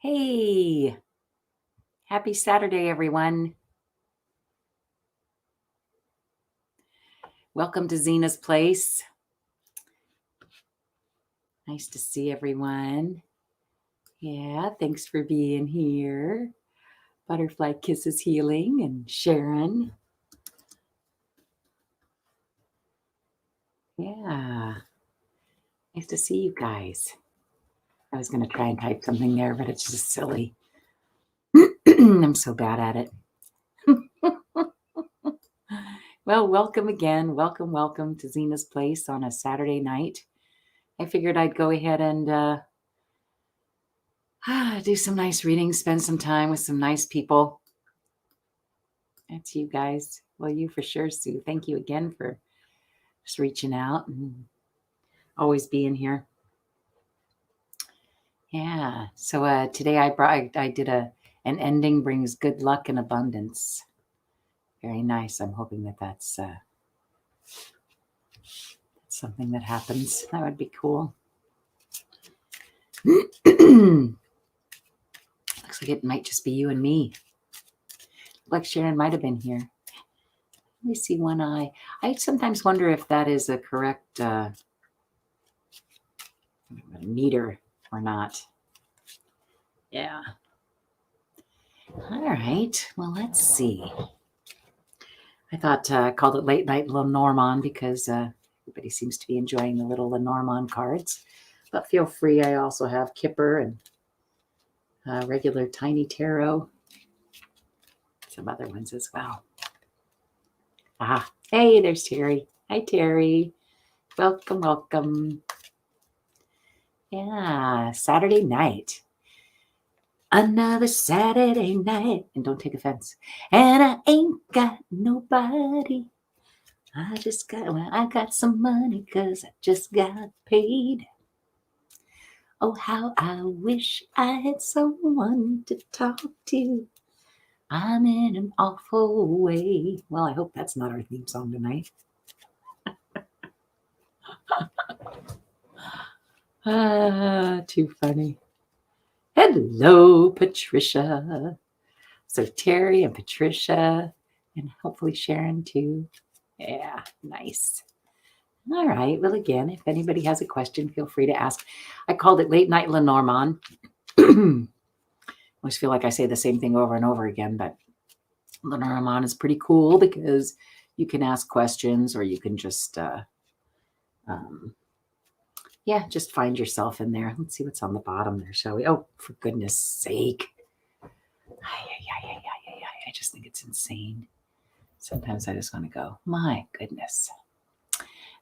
Hey, happy Saturday, everyone. Welcome to Zina's Place. Nice to see everyone. Yeah, thanks for being here. Butterfly Kisses Healing and Sharon. Yeah, nice to see you guys. I was going to try and type something there, but it's just silly. I'm so bad at it. Well, welcome again. Welcome to Zina's Place on a Saturday night. I figured I'd go ahead and do some nice reading, spend some time with some nice people. That's you guys. Well, you for sure, Sue. Thank you again for just reaching out and always being here. Yeah. So today I did an ending brings good luck and abundance. Very nice. I'm hoping that's something that happens. That would be cool. Looks like it might just be you and me. Like Sharon might have been here. Let me see one eye. I sometimes wonder if that is a correct meter or not. Yeah. All right. Well, let's see. I thought I called it Late Night Lenormand because everybody seems to be enjoying the little Lenormand cards. But feel free. I also have Kipper and regular Tiny Tarot. Some other ones as well. Hey, there's Terry. Hi, Terry. Welcome. Yeah, Saturday night. Another Saturday night. And don't take offense. And I ain't got nobody. I got some money because I just got paid. Oh, how I wish I had someone to talk to. I'm in an awful way. Well, I hope that's not our theme song tonight. Too funny. Hello, Patricia. So Terry and Patricia, and hopefully Sharon too. Yeah, nice. All right. Well, again, if anybody has a question, feel free to ask. I called it Late Night Lenormand. I always feel like I say the same thing over and over again, but Lenormand is pretty cool because you can ask questions or you can just, just find yourself in there. Let's see what's on the bottom there, shall we? Oh, for goodness sake. I just think it's insane. Sometimes I just want to go, my goodness.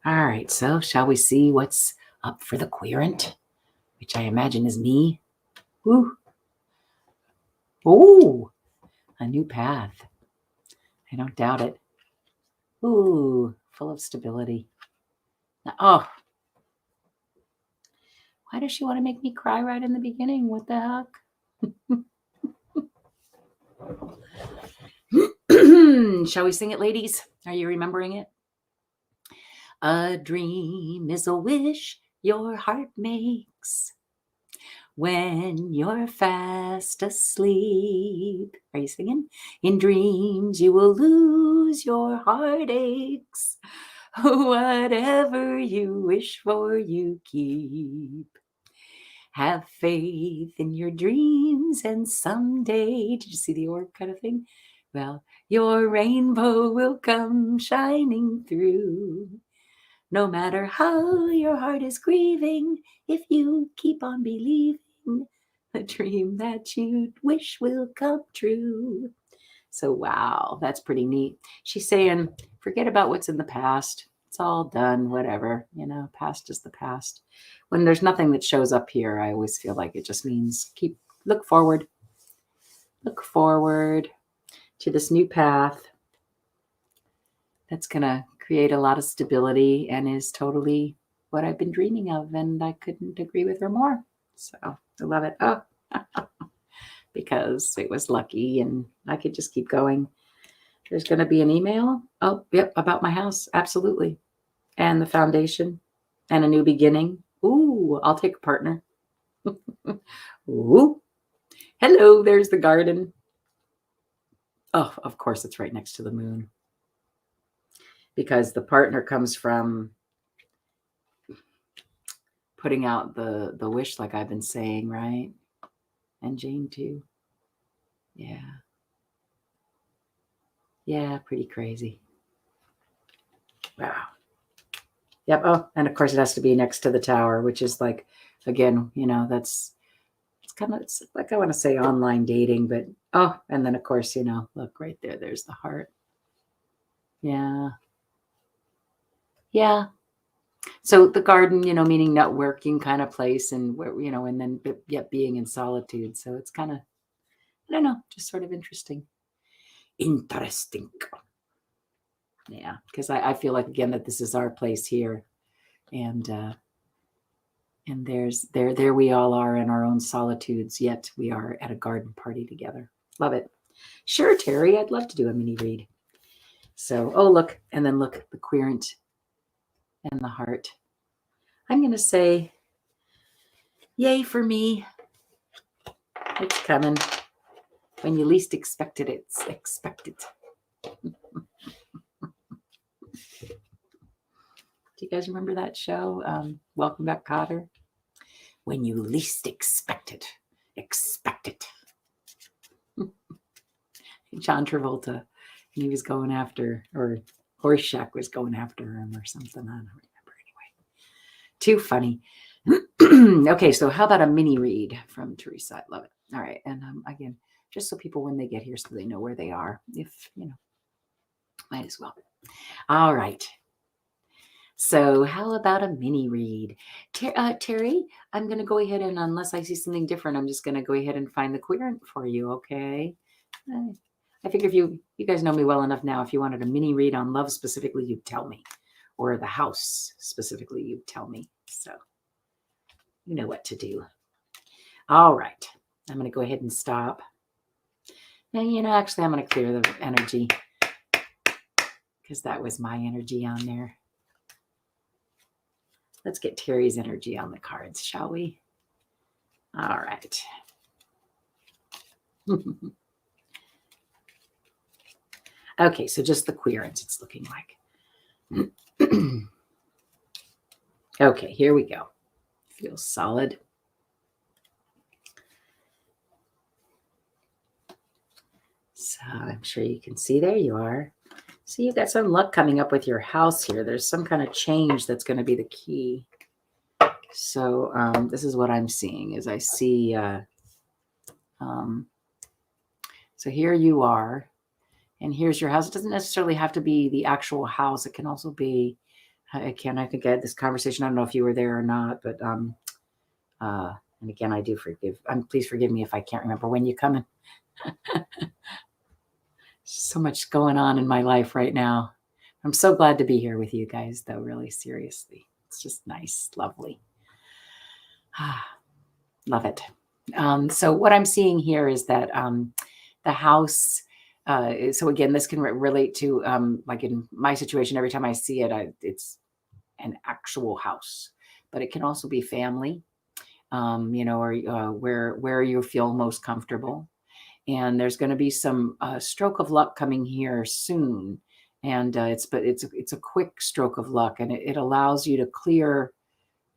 All right, so shall we see what's up for the querent, which I imagine is me? Ooh. Oh, a new path. I don't doubt it. Ooh, full of stability. Oh, why does she want to make me cry right in the beginning? What the heck? Shall we sing it, ladies? Are you remembering it? A dream is a wish your heart makes when you're fast asleep. Are you singing? In dreams you will lose your heartaches. Whatever you wish for, you keep. Have faith in your dreams, and someday, did you see the orb kind of thing? Well, your rainbow will come shining through. No matter how your heart is grieving, if you keep on believing, the dream that you wish will come true. So, wow, that's pretty neat. She's saying, forget about what's in the past. It's all done, whatever, past is the past. When there's nothing that shows up here, I always feel like it just means look forward to this new path that's going to create a lot of stability and is totally what I've been dreaming of. And I couldn't agree with her more. So I love it. Oh, because it was lucky and I could just keep going. There's going to be an email. Oh, yep. About my house. Absolutely. And the foundation and a new beginning. Ooh, I'll take a partner. Ooh. Hello, there's the garden. Oh, of course, it's right next to the moon. Because the partner comes from putting out the wish, like I've been saying, right? And Jane too. Yeah. Yeah, pretty crazy. Wow. Yep. Oh, and of course it has to be next to the tower, which is like, again, it's kind of, it's like, I want to say online dating, but oh, and then of course, look right there, there's the heart. Yeah. Yeah. So the garden, meaning networking kind of place, and where, and then yet being in solitude. So it's kind of, I don't know, just sort of interesting. Interesting. Yeah. Because I feel like, again, that this is our place here. And there we all are in our own solitudes, yet we are at a garden party together. Love it. Sure, Terry, I'd love to do a mini read. So, oh, look, and then look, the querent and the heart. I'm going to say, yay for me. It's coming. When you least expect it, it's expected. Do you guys remember that show? Welcome Back, Kotter. When you least expect it, expect it. John Travolta, and he was going after, or Horseshack was going after him or something. I don't remember anyway. Too funny. Okay, so how about a mini read from Teresa? I love it. All right, and again, just so people, when they get here, so they know where they are, if might as well. All right. So how about a mini read? Terry, I'm going to go ahead and, unless I see something different, I'm just going to go ahead and find the querent for you, okay? I figure if you guys know me well enough now, if you wanted a mini read on love specifically, you'd tell me. Or the house specifically, you'd tell me. So you know what to do. All right. I'm going to go ahead and stop. And, actually, I'm going to clear the energy because that was my energy on there. Let's get Terry's energy on the cards, shall we? All right. Okay, so just the querent, it's looking like. Okay, here we go. Feels solid. So I'm sure you can see, there you are. So you've got some luck coming up with your house here. There's some kind of change that's going to be the key. So this is what I'm seeing, is I see, so here you are, and here's your house. It doesn't necessarily have to be the actual house. It can also be, I think I had this conversation, I don't know if you were there or not, but, and again, I do forgive, please forgive me if I can't remember when you come in. So much going on in my life right now. I'm so glad to be here with you guys, though, really, seriously. It's just nice, lovely. Love it. So what I'm seeing here is that the house, so again, this can relate to, like in my situation, every time I see it, it's an actual house, but it can also be family, or where you feel most comfortable. And there's going to be some stroke of luck coming here soon, and it's a quick stroke of luck, and it allows you to clear.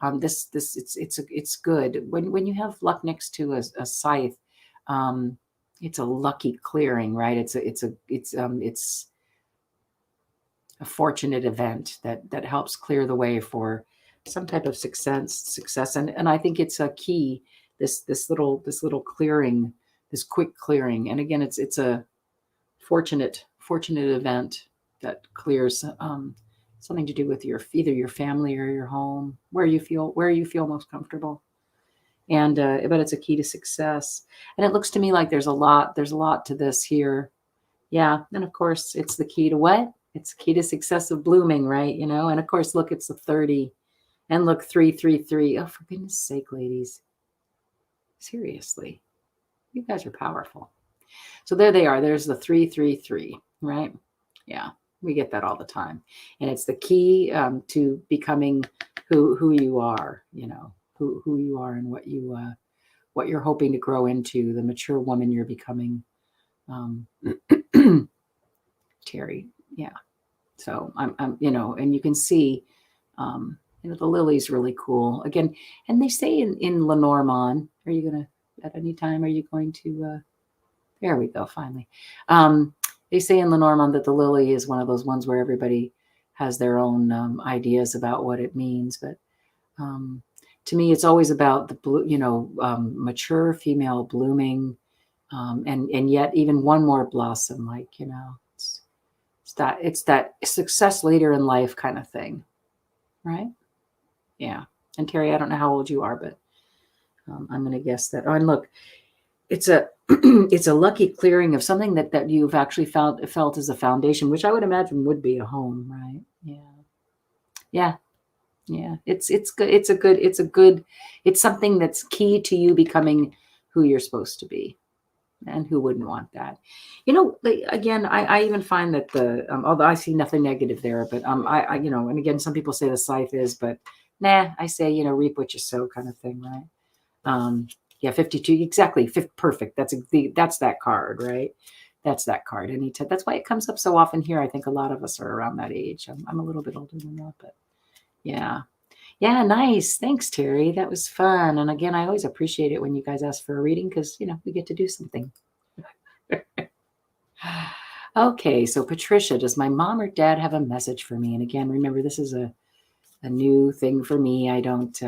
It's good when you have luck next to a scythe. It's a lucky clearing, right? It's a fortunate event that helps clear the way for some type of success, and I think it's a key. This little clearing, this quick clearing, and again, it's a fortunate event that clears something to do with either your family or your home, where you feel most comfortable. And but it's a key to success. And it looks to me like there's a lot to this here. Yeah. And of course, it's the key to what? It's the key to successive blooming, right? And of course, look, it's the 30. And look, 333. Oh, for goodness sake, ladies. Seriously. You guys are powerful. So there they are. There's the 333, right? Yeah. We get that all the time. And it's the key to becoming who you are, who you are and what you what you're hoping to grow into, the mature woman you're becoming. Terry, yeah. So I'm, and you can see, the lily's really cool. Again, and they say in Lenormand, are you gonna at any time? Are you going to? There we go. Finally, they say in Lenormand that the lily is one of those ones where everybody has their own ideas about what it means, but to me, it's always about the blue, mature female blooming, and yet even one more blossom, like it's that success later in life kind of thing, right? Yeah. And Terry, I don't know how old you are, but I'm going to guess that. Oh, and look, it's a it's a lucky clearing of something that you've actually felt as a foundation, which I would imagine would be a home, right? Yeah. It's good. It's something that's key to you becoming who you're supposed to be. And who wouldn't want that? Again, I even find that although I see nothing negative there, but I and again, some people say the scythe is, but nah, I say, reap what you sow kind of thing, right? Yeah, 52, exactly. Perfect. That's that card, right? That's that card. That's why it comes up so often here. I think a lot of us are around that age. I'm a little bit older than that, but yeah. Yeah, nice. Thanks, Terry. That was fun. And again, I always appreciate it when you guys ask for a reading because, we get to do something. Okay, so Patricia, does my mom or dad have a message for me? And again, remember, this is a new thing for me. I didn't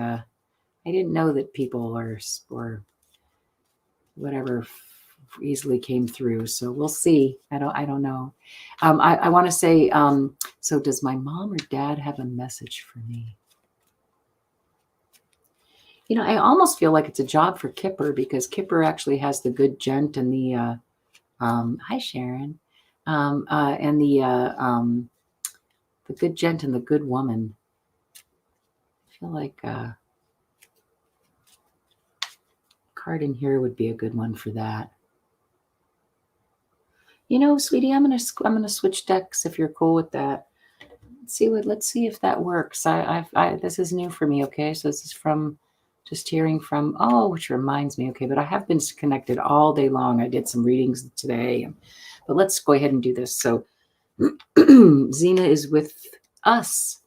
know that people or whatever easily came through. So we'll see. I don't know. I want to say, so does my mom or dad have a message for me? I almost feel like it's a job for Kipper because Kipper actually has the good gent and the, hi Sharon, and the good gent and the good woman. I feel like card in here would be a good one for that. Sweetie, I'm gonna switch decks if you're cool with that. Let's see if that works. This is new for me. Okay, so this is from just hearing from. Oh, which reminds me. Okay, but I have been connected all day long. I did some readings today, but let's go ahead and do this. So Zina is with us,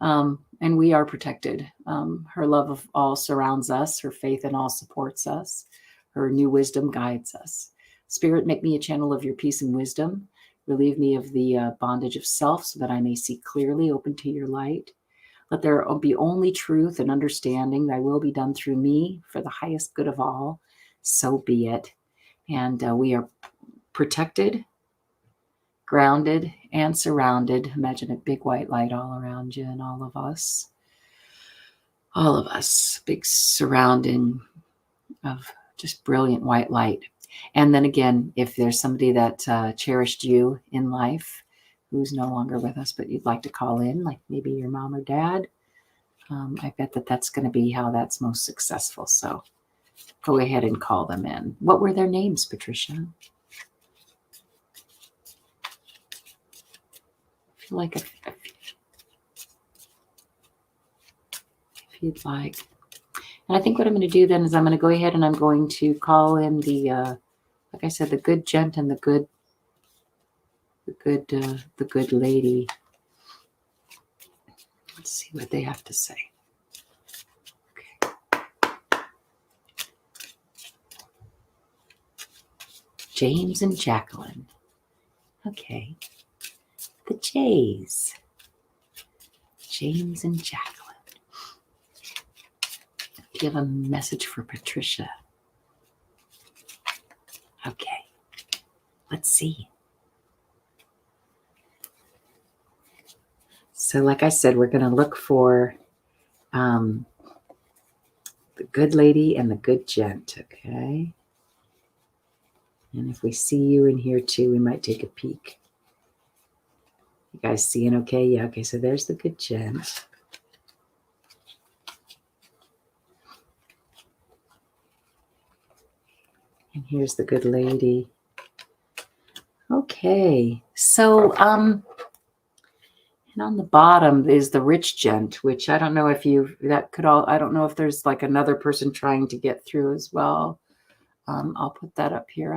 and we are protected. Her love of all surrounds us. Her faith in all supports us. Her new wisdom guides us. Spirit, make me a channel of your peace and wisdom. Relieve me of the bondage of self so that I may see clearly, open to your light. Let there be only truth and understanding. Thy will be done through me for the highest good of all. So be it. And we are protected, grounded, and surrounded. Imagine a big white light all around you and all of us. All of us. Big surrounding of just brilliant white light. And then again, if there's somebody that cherished you in life who's no longer with us, but you'd like to call in, like maybe your mom or dad, I bet that's going to be how that's most successful. So go ahead and call them in. What were their names, Patricia? I feel like if you'd like. And I think what I'm going to do then is I'm going to go ahead and I'm going to call in the, like I said, the good gent and the good lady. Let's see what they have to say. Okay. James and Jacqueline. Okay. The Jays. James and Jacqueline. Do you have a message for Patricia? Okay. Let's see. So like I said, we're going to look for the good lady and the good gent, okay? And if we see you in here too, we might take a peek. You guys seeing okay? Yeah, okay, so there's the good gent. And here's the good lady. Okay, so And on the bottom is the rich gent, which I don't know if I don't know if there's like another person trying to get through as well. I'll put that up here.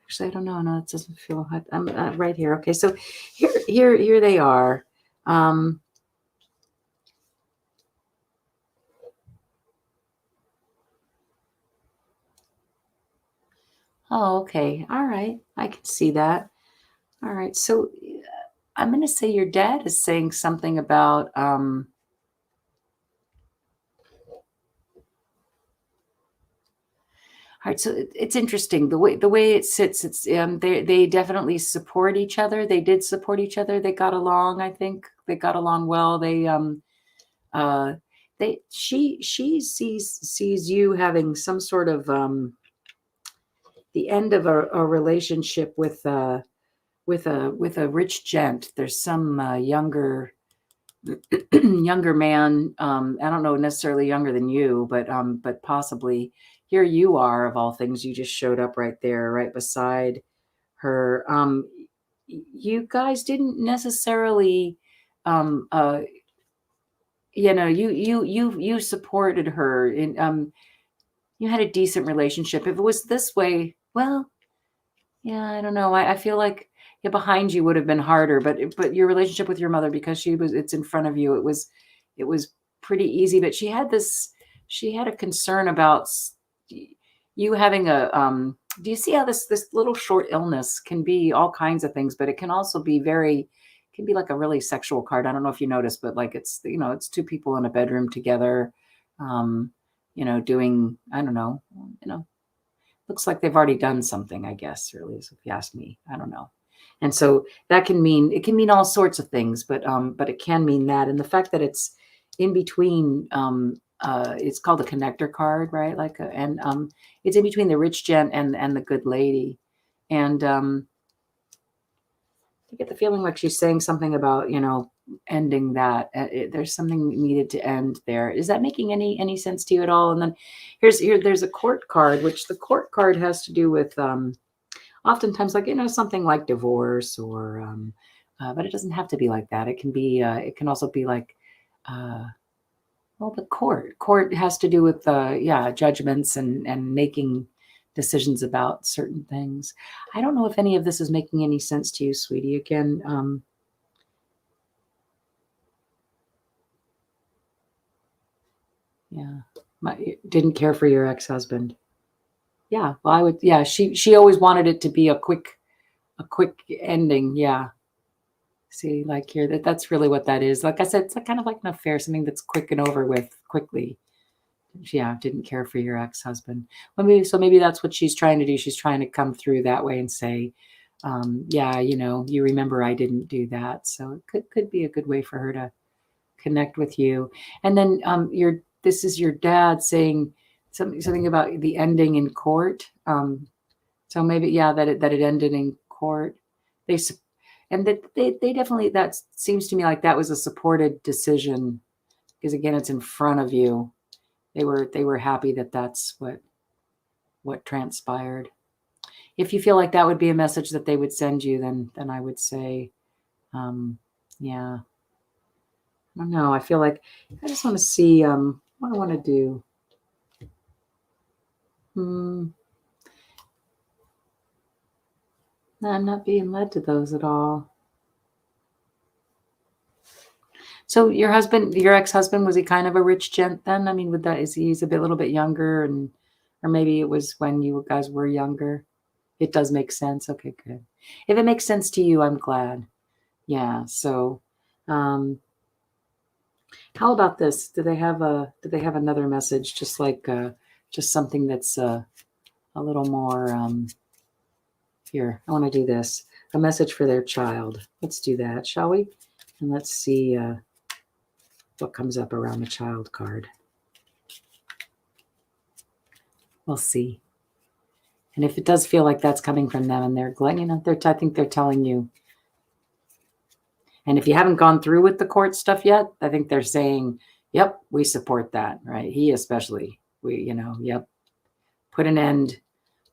Actually, I don't know. No, it doesn't feel, I'm right here. Okay. So here they are. Oh, okay. All right. I can see that. All right. So I'm going to say your dad is saying something about, all right, so it's interesting the way it sits. It's they definitely support each other. They did support each other. They got along. I think they got along well. Uh she sees you having some sort of the end of a relationship with a rich gent. There's some younger man. I don't know necessarily younger than you, but possibly. Here you are, of all things. You just showed up right there, right beside her. You guys didn't necessarily, you supported her, and you had a decent relationship. If it was this way, well, yeah, I don't know. I feel like, yeah, behind you would have been harder, but your relationship with your mother, because it's in front of you. It was pretty easy. But she had a concern about you having a. Do you see how this little short illness can be all kinds of things, but it can also be can be like a really sexual card. I don't know if you noticed, but like it's two people in a bedroom together, um, doing, I don't know, looks like they've already done something, I guess, really, if you ask me. I don't know. And so that can mean all sorts of things, but it can mean that. And the fact that it's in between, it's called a connector card, right? And it's in between the rich gent and the good lady. And I get the feeling like she's saying something about, ending that. There's something needed to end there. Is that making any sense to you at all? And then there's a court card, which the court card has to do with oftentimes, like, something like divorce, or but it doesn't have to be like that. It can be it can also be like, well, the court has to do with judgments and making decisions about certain things. I don't know if any of this is making any sense to you, sweetie. Again, yeah, didn't care for your ex-husband. Yeah, well, I would. Yeah, she always wanted it to be a quick ending. Yeah. See, like here, that's really what that is. Like I said, it's like kind of like an affair, something that's quick and over with quickly. Yeah, didn't care for your ex-husband. Well, maybe that's what she's trying to do. She's trying to come through that way and say, yeah, you remember I didn't do that. So it could be a good way for her to connect with you. And then this is your dad saying something about the ending in court. So maybe, yeah, that it ended in court. They and that they definitely, that seems to me like that was a supported decision, because again, it's in front of you. They were happy that that's what transpired. If you feel like that would be a message that they would send you, then I would say, yeah. I don't know. I feel like I just want to see what I want to do. No, I'm not being led to those at all. So your ex-husband, was he kind of a rich gent then? I mean, he's a little bit younger, or maybe it was when you guys were younger. It does make sense. Okay, good. If it makes sense to you, I'm glad. Yeah. So, how about this? Do they have another message, just like just something that's a little more here? I want to do this. A message for their child. Let's do that, shall we? And let's see what comes up around the child card. We'll see. And if it does feel like that's coming from them, and I think they're telling you. And if you haven't gone through with the court stuff yet, I think they're saying, yep, we support that, right? He especially, yep. Put an end,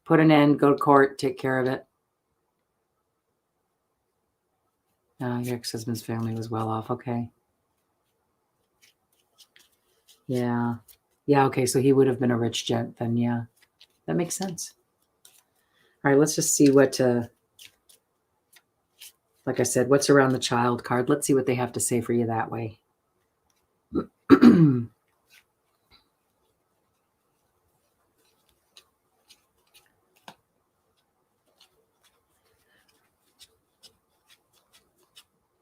go to court, take care of it. Your ex-husband's family was well off. Okay. Yeah. Yeah, okay, so he would have been a rich gent then, yeah. That makes sense. All right, let's just see what, like I said, what's around the child card. Let's see what they have to say for you that way.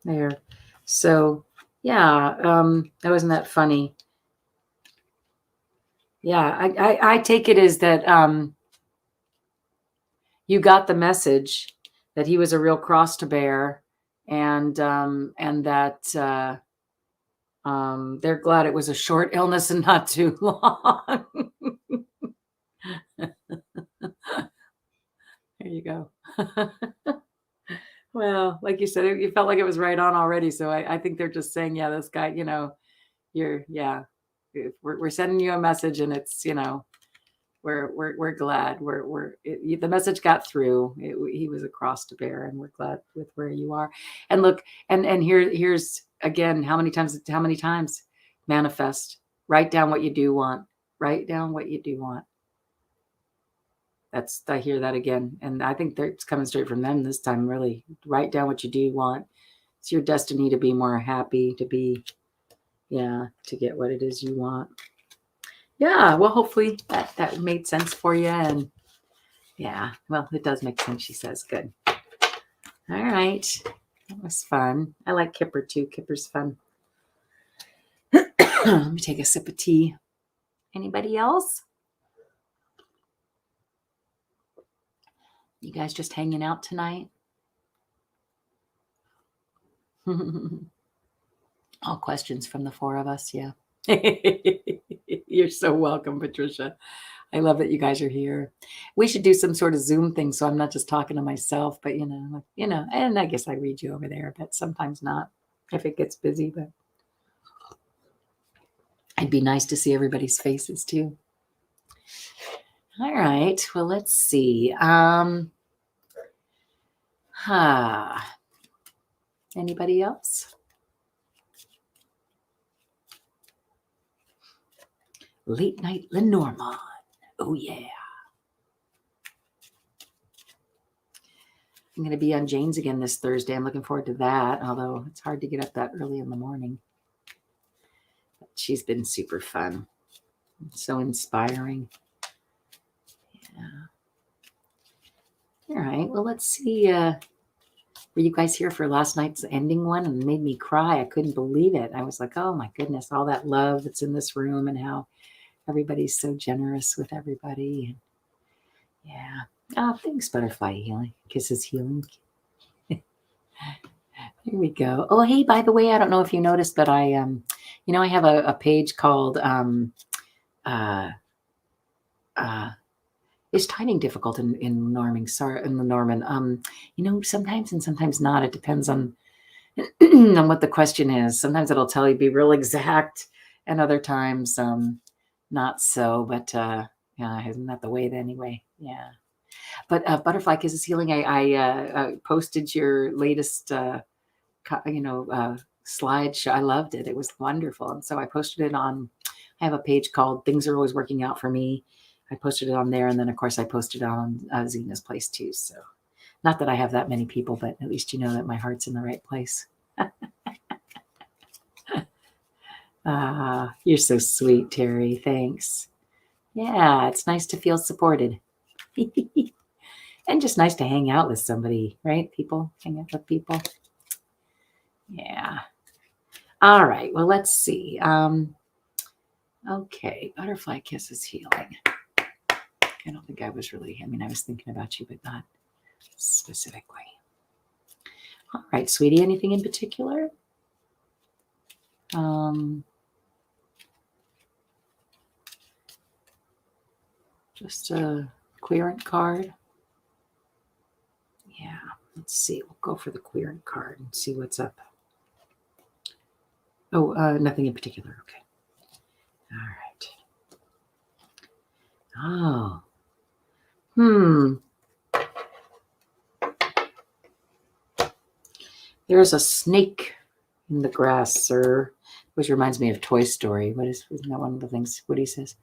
There. So, yeah, that wasn't that funny. Yeah, I take it as that you got the message that he was a real cross to bear, and that they're glad it was a short illness and not too long. There you go. Well, like you said, you felt like it was right on already. So I think they're just saying, yeah, this guy, yeah, we're sending you a message, and it's, we're glad the message got through. He was a cross to bear, and we're glad with where you are. And look, and here's again, how many times manifest, write down what you do want, write down what you do want. I hear that again. And I think it's coming straight from them this time. Really write down what you do want. It's your destiny to be more happy, to get what it is you want. Yeah, well, hopefully that made sense for you. And yeah, well, it does make sense, she says. Good. All right. That was fun. I like Kipper too. Kipper's fun. Let me take a sip of tea. Anybody else? You guys just hanging out tonight? All questions from the four of us, yeah. You're so welcome, Patricia. I love that you guys are here. We should do some sort of Zoom thing, so I'm not just talking to myself, but and I guess I read you over there, but sometimes not if it gets busy. But it'd be nice to see everybody's faces too. All right. Well, let's see. Anybody else? Late night Lenormand. Oh yeah. I'm going to be on Jane's again this Thursday. I'm looking forward to that, although it's hard to get up that early in the morning. But she's been super fun. So inspiring. Yeah. All right. Well, let's see. Were you guys here for last night's ending one? And it made me cry. I couldn't believe it. I was like, oh my goodness, all that love that's in this room, and how everybody's so generous with everybody. Yeah. Oh, thanks, Butterfly Healing. Kisses Healing. Here we go. Oh, hey, by the way, I don't know if you noticed, but I have a page called is timing difficult in norming? Sorry, in the Norman. Sometimes and sometimes not. It depends on on what the question is. Sometimes it'll tell you be real exact, and other times not so. But yeah, isn't that the way anyway? Yeah. But Butterfly Kisses Healing, I posted your latest slideshow. I loved it. It was wonderful, and so I posted it on. I have a page called "Things Are Always Working Out for Me." I posted it on there, and then of course I posted it on Zina's place too. So, not that I have that many people, but at least you know that my heart's in the right place. You're so sweet, Terry. Thanks. Yeah, it's nice to feel supported. And just nice to hang out with somebody, right? Hang out with people. Yeah. All right. Well, let's see. Okay. Butterfly Kisses Healing. I don't think I was I was thinking about you, but not specifically. All right, sweetie. Anything in particular? Just a querent card. Yeah, let's see. We'll go for the querent card and see what's up. Oh, nothing in particular. Okay. All right. Oh. There's a snake in the grass, sir. Which reminds me of Toy Story. Isn't that one of the things Woody says?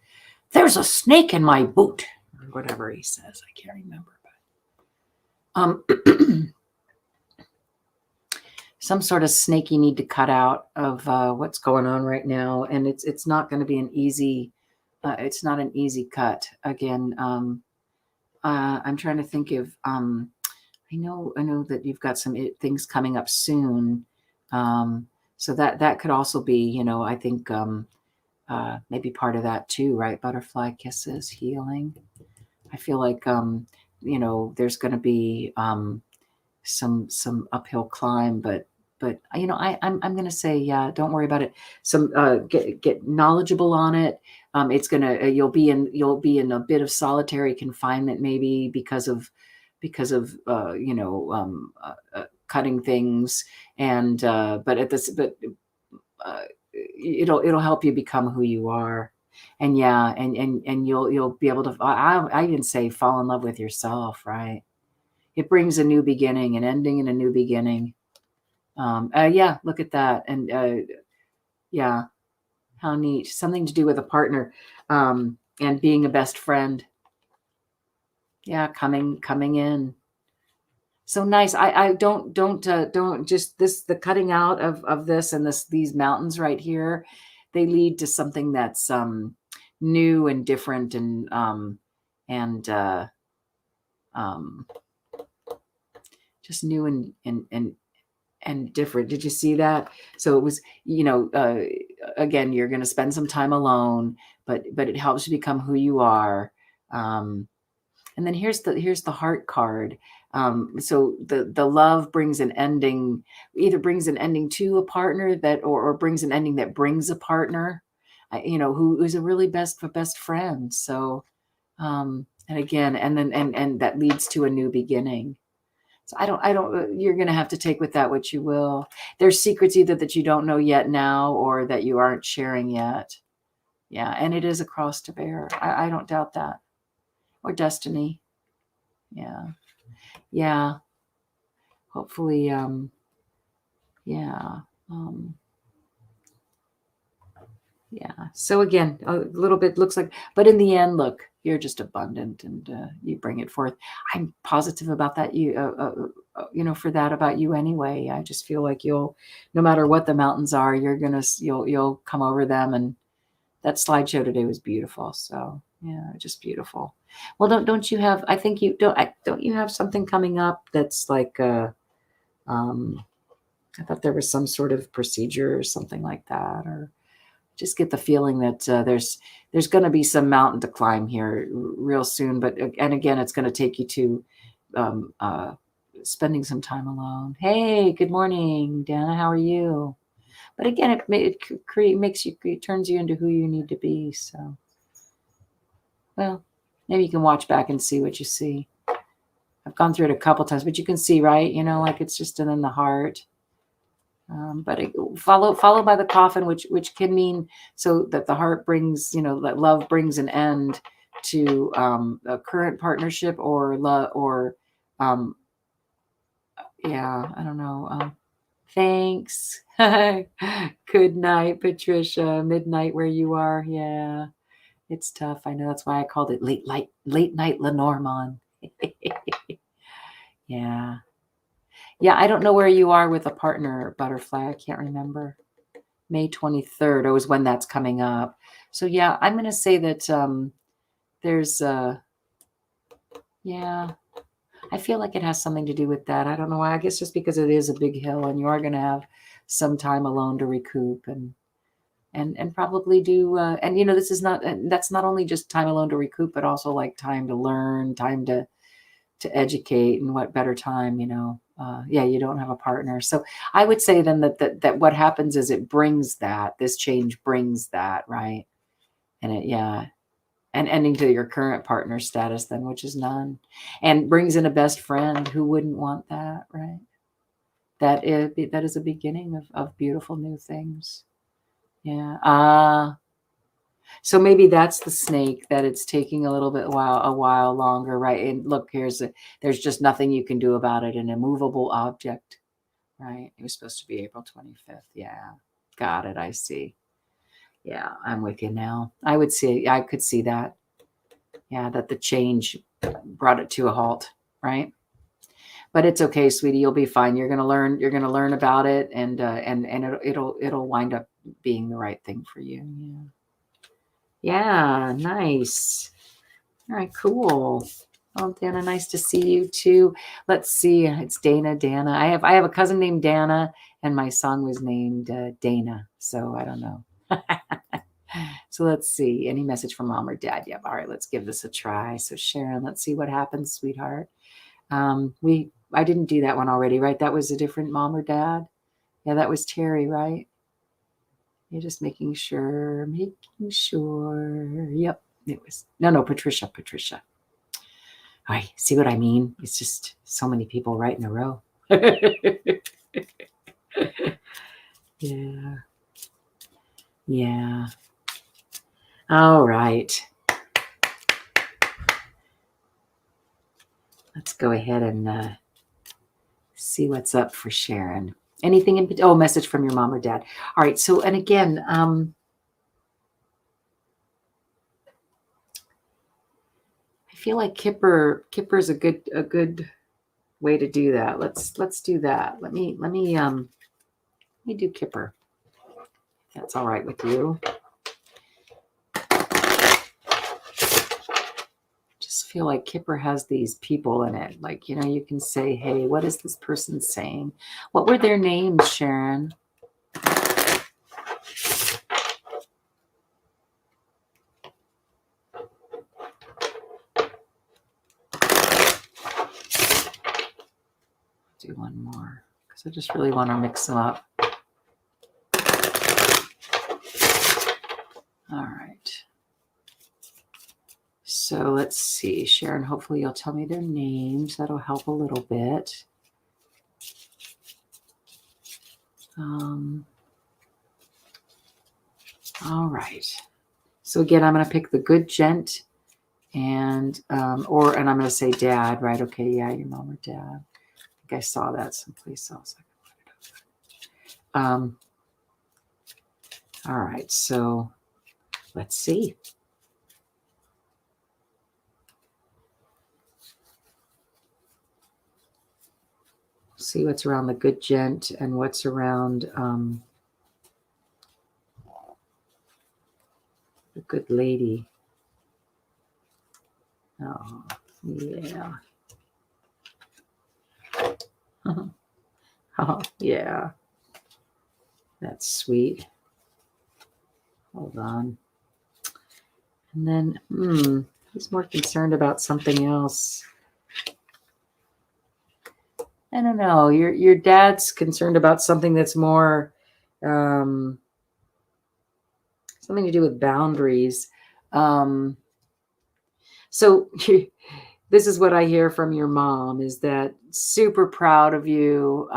There's a snake in my boot, or whatever he says. I can't remember. But some sort of snake you need to cut out of what's going on right now, and it's not going to be an easy. It's not an easy cut. Again, I'm trying to think of. I know that you've got some things coming up soon. So that could also be, I think maybe part of that too, right? Butterfly kisses, healing. I feel like, there's going to be some uphill climb, but I'm going to say, yeah, don't worry about it. Some get knowledgeable on it. It's gonna you'll be in a bit of solitary confinement maybe because of cutting things, and but it'll help you become who you are, and you'll be able to. I even say fall in love with yourself, right? It brings a new beginning, an ending, and a new beginning. Yeah, look at that, and yeah, how neat. Something to do with a partner, and being a best friend. Yeah, coming in. So nice. I don't just the cutting out of this and these mountains right here, they lead to something that's new and different and um just new and different. Did you see that? So it was, again, you're going to spend some time alone, but it helps you become who you are. And then here's the heart card. So the love brings an ending, either brings an ending to a partner that, or brings an ending that brings a partner, who's a really best friend. So, and again, and then, and that leads to a new beginning. So you're going to have to take with that what you will. There's secrets either that you don't know yet now, or that you aren't sharing yet. Yeah. And it is a cross to bear. I don't doubt that. Or destiny. Yeah. Yeah. Hopefully, yeah. Yeah. So again, a little bit looks like, but in the end, look, you're just abundant, and you bring it forth. I'm positive about that. For that about you anyway. I just feel like no matter what the mountains are, you'll come over them. And that slideshow today was beautiful. So yeah, just beautiful. Well, don't you have, I think you don't you have something coming up that's like, I thought there was some sort of procedure or something like that, or just get the feeling that there's going to be some mountain to climb here real soon. But and again, it's going to take you to spending some time alone. Hey, good morning, Dana. How are you? But again, it turns you into who you need to be. So, well, maybe you can watch back and see what you see. I've gone through it a couple times, but you can see, right? Like it's just in the heart. But followed by the coffin, which can mean so that the heart brings, that love brings an end to a current partnership, or love, or yeah, I don't know. Thanks. Good night, Patricia. Midnight where you are. Yeah, it's tough. I know, that's why I called it late night Lenormand. Yeah. Yeah, I don't know where you are with a partner, Butterfly. I can't remember. May 23rd, or was when that's coming up. So yeah, I'm going to say that there's, yeah, I feel like it has something to do with that. I don't know why. I guess just because it is a big hill, and you are going to have some time alone to recoup and probably do, and this is not, that's not only just time alone to recoup, but also like time to learn, time to educate, and what better time, yeah, you don't have a partner. So I would say then that what happens is it brings this change brings that, right? And and ending to your current partner status then, which is none, and brings in a best friend. Who wouldn't want that, right? That is a beginning of beautiful new things. Yeah. So maybe that's the snake, that it's taking a while longer, right? And look, there's just nothing you can do about it, an immovable object, right? It was supposed to be April 25th. Yeah. Got it. I see. Yeah, I'm with you now. I could see that. Yeah, that the change brought it to a halt, right? But it's okay, sweetie. You'll be fine. You're gonna learn. You're gonna learn about it, and it'll wind up being the right thing for you. Yeah. Yeah. Nice. All right. Cool. Oh, Dana, nice to see you too. Let's see. It's Dana. I have a cousin named Dana, and my son was named Dana. So I don't know. So let's see. Any message from mom or dad? Yep. All right. Let's give this a try. So Sharon, let's see what happens, sweetheart. I didn't do that one already, right? That was a different mom or dad. Yeah, that was Terry, right? You're just making sure. Yep, it was. No, Patricia. All right, see what I mean? It's just so many people right in a row. Yeah. Yeah. All right. Let's go ahead and see what's up for Sharon. Anything in message from your mom or dad. All right. So, and again, I feel like Kipper's a good way to do that. Let's do that. Let me do Kipper. If that's all right with you. Just feel like Kipper has these people in it. Like, you can say, hey, what is this person saying? What were their names, Sharon? Do one more because I just really want to mix them up. All right. So let's see, Sharon, hopefully you'll tell me their names. That'll help a little bit. All right. So again, I'm going to pick the good gent and I'm going to say dad, right? Okay. Yeah. Your mom or dad. I think I saw that someplace else. All right. So let's see. See what's around the good gent and what's around the good lady. Oh, yeah. Oh, yeah. That's sweet. Hold on. And then, he's more concerned about something else. I don't know. Your dad's concerned about something that's more something to do with boundaries. So this is what I hear from your mom is that super proud of you.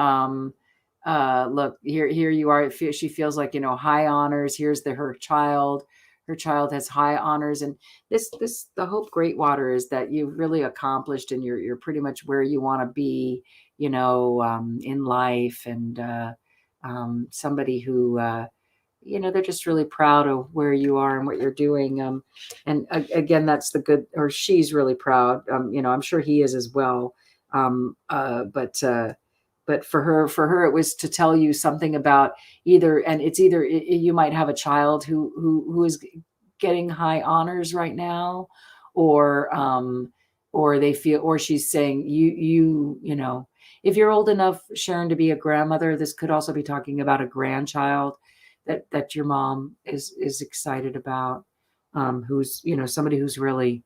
Look, here you are. She feels like, high honors. Here's her child. Her child has high honors. And the Hope Greatwater is that you've really accomplished and you're pretty much where you want to be, in life, and somebody who, they're just really proud of where you are and what you're doing. And again, that's the good, or she's really proud. I'm sure he is as well. But for her, it was to tell you something about either you might have a child who is getting high honors right now, or they feel, or she's saying if you're old enough, Sharon, to be a grandmother, this could also be talking about a grandchild that your mom is excited about, who's, somebody who's really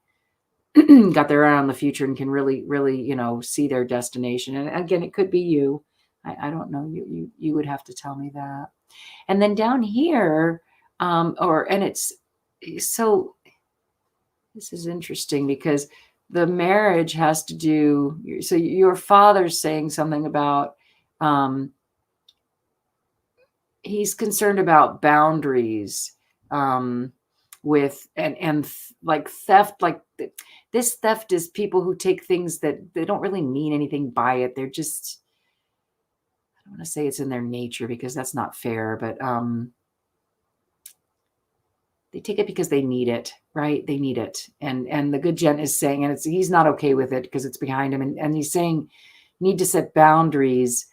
got their eye on the future and can really, really, see their destination. And again, it could be you. I don't know. You would have to tell me that. And then down here, it's so, this is interesting because the marriage has to do, so your father's saying something about, he's concerned about boundaries, with like theft. Like this theft is people who take things that they don't really mean anything by it. They're just, I want to say it's in their nature because that's not fair, but they take it because they need it, right? They need it. And the good gent is saying, and he's not okay with it because it's behind him. And he's saying, need to set boundaries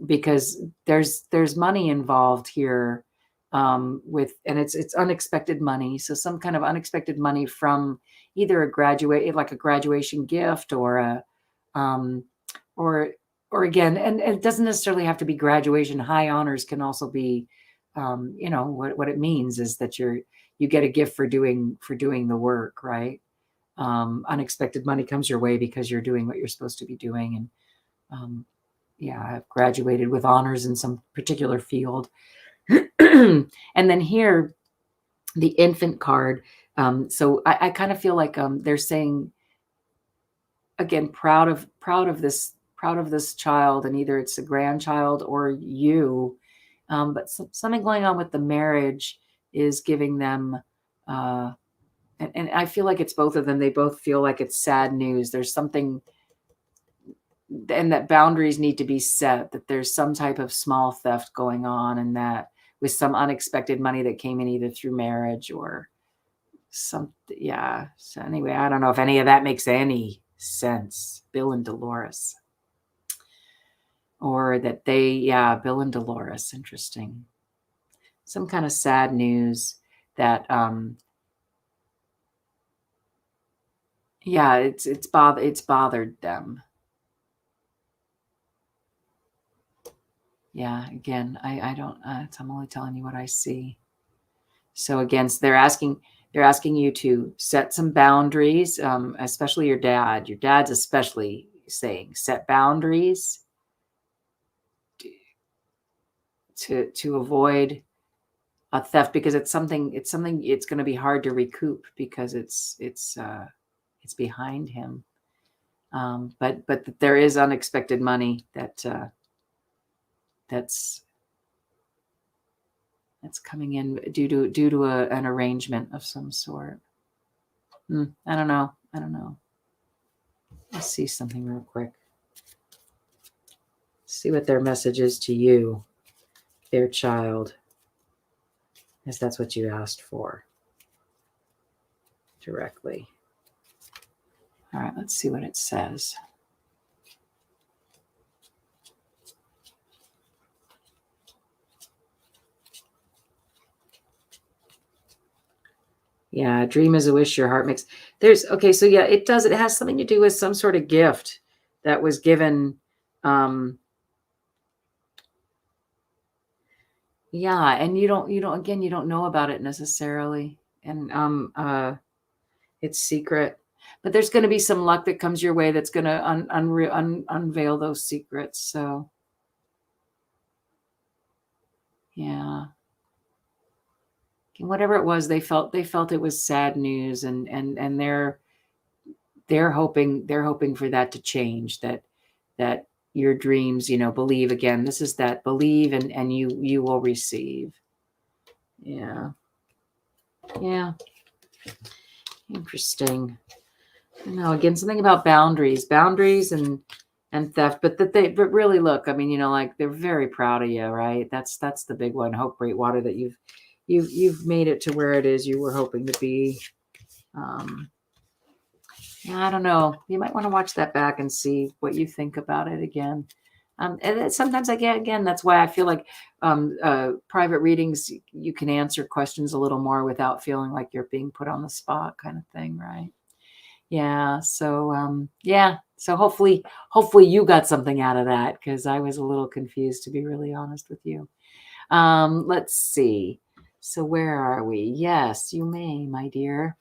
because there's money involved here and it's unexpected money. So some kind of unexpected money from either a graduation gift or a, or again, and it doesn't necessarily have to be graduation. High honors can also be, what it means is that you get a gift for doing the work, right? Unexpected money comes your way because you're doing what you're supposed to be doing. And I've graduated with honors in some particular field. And then here, the infant card. So I kind of feel like they're saying, again, proud of this child, and either it's a grandchild or you. But something going on with the marriage is giving them, and I feel like it's both of them. They both feel like it's sad news. There's something, and that boundaries need to be set, that there's some type of small theft going on, and that with some unexpected money that came in either through marriage or something. Yeah. So anyway, I don't know if any of that makes any sense. Bill and Dolores. Or that Bill and Dolores. Interesting. Some kind of sad news that, it's bothered them. Yeah, again, I don't, I'm only telling you what I see. So again, they're asking you to set some boundaries, especially your dad. Your dad's especially saying set boundaries to avoid a theft, because it's something it's going to be hard to recoup because it's behind him. But there is unexpected money that's coming in due to an arrangement of some sort. I don't know. Let's see something real quick. See what their message is to you, their child, as that's what you asked for directly. All right, let's see what it says. Yeah, a dream is a wish your heart makes. Okay, so yeah, it does. It has something to do with some sort of gift that was given. And you don't know about it necessarily, and it's secret. But there's going to be some luck that comes your way that's going to unveil those secrets. So, yeah. Whatever it was, they felt it was sad news, and they're hoping for that to change. That your dreams, believe again. This is that believe, and you will receive. Yeah. Interesting. No, again, something about boundaries and theft, but but really look, I mean, like they're very proud of you, right? That's the big one. Hope Great Water, that you've made it to where it is you were hoping to be. I don't know. You might want to watch that back and see what you think about it again. And sometimes that's why I feel like private readings, you can answer questions a little more without feeling like you're being put on the spot, kind of thing, right? Yeah. So, so hopefully you got something out of that, because I was a little confused, to be really honest with you. Let's see. So where are we? Yes, you may, my dear.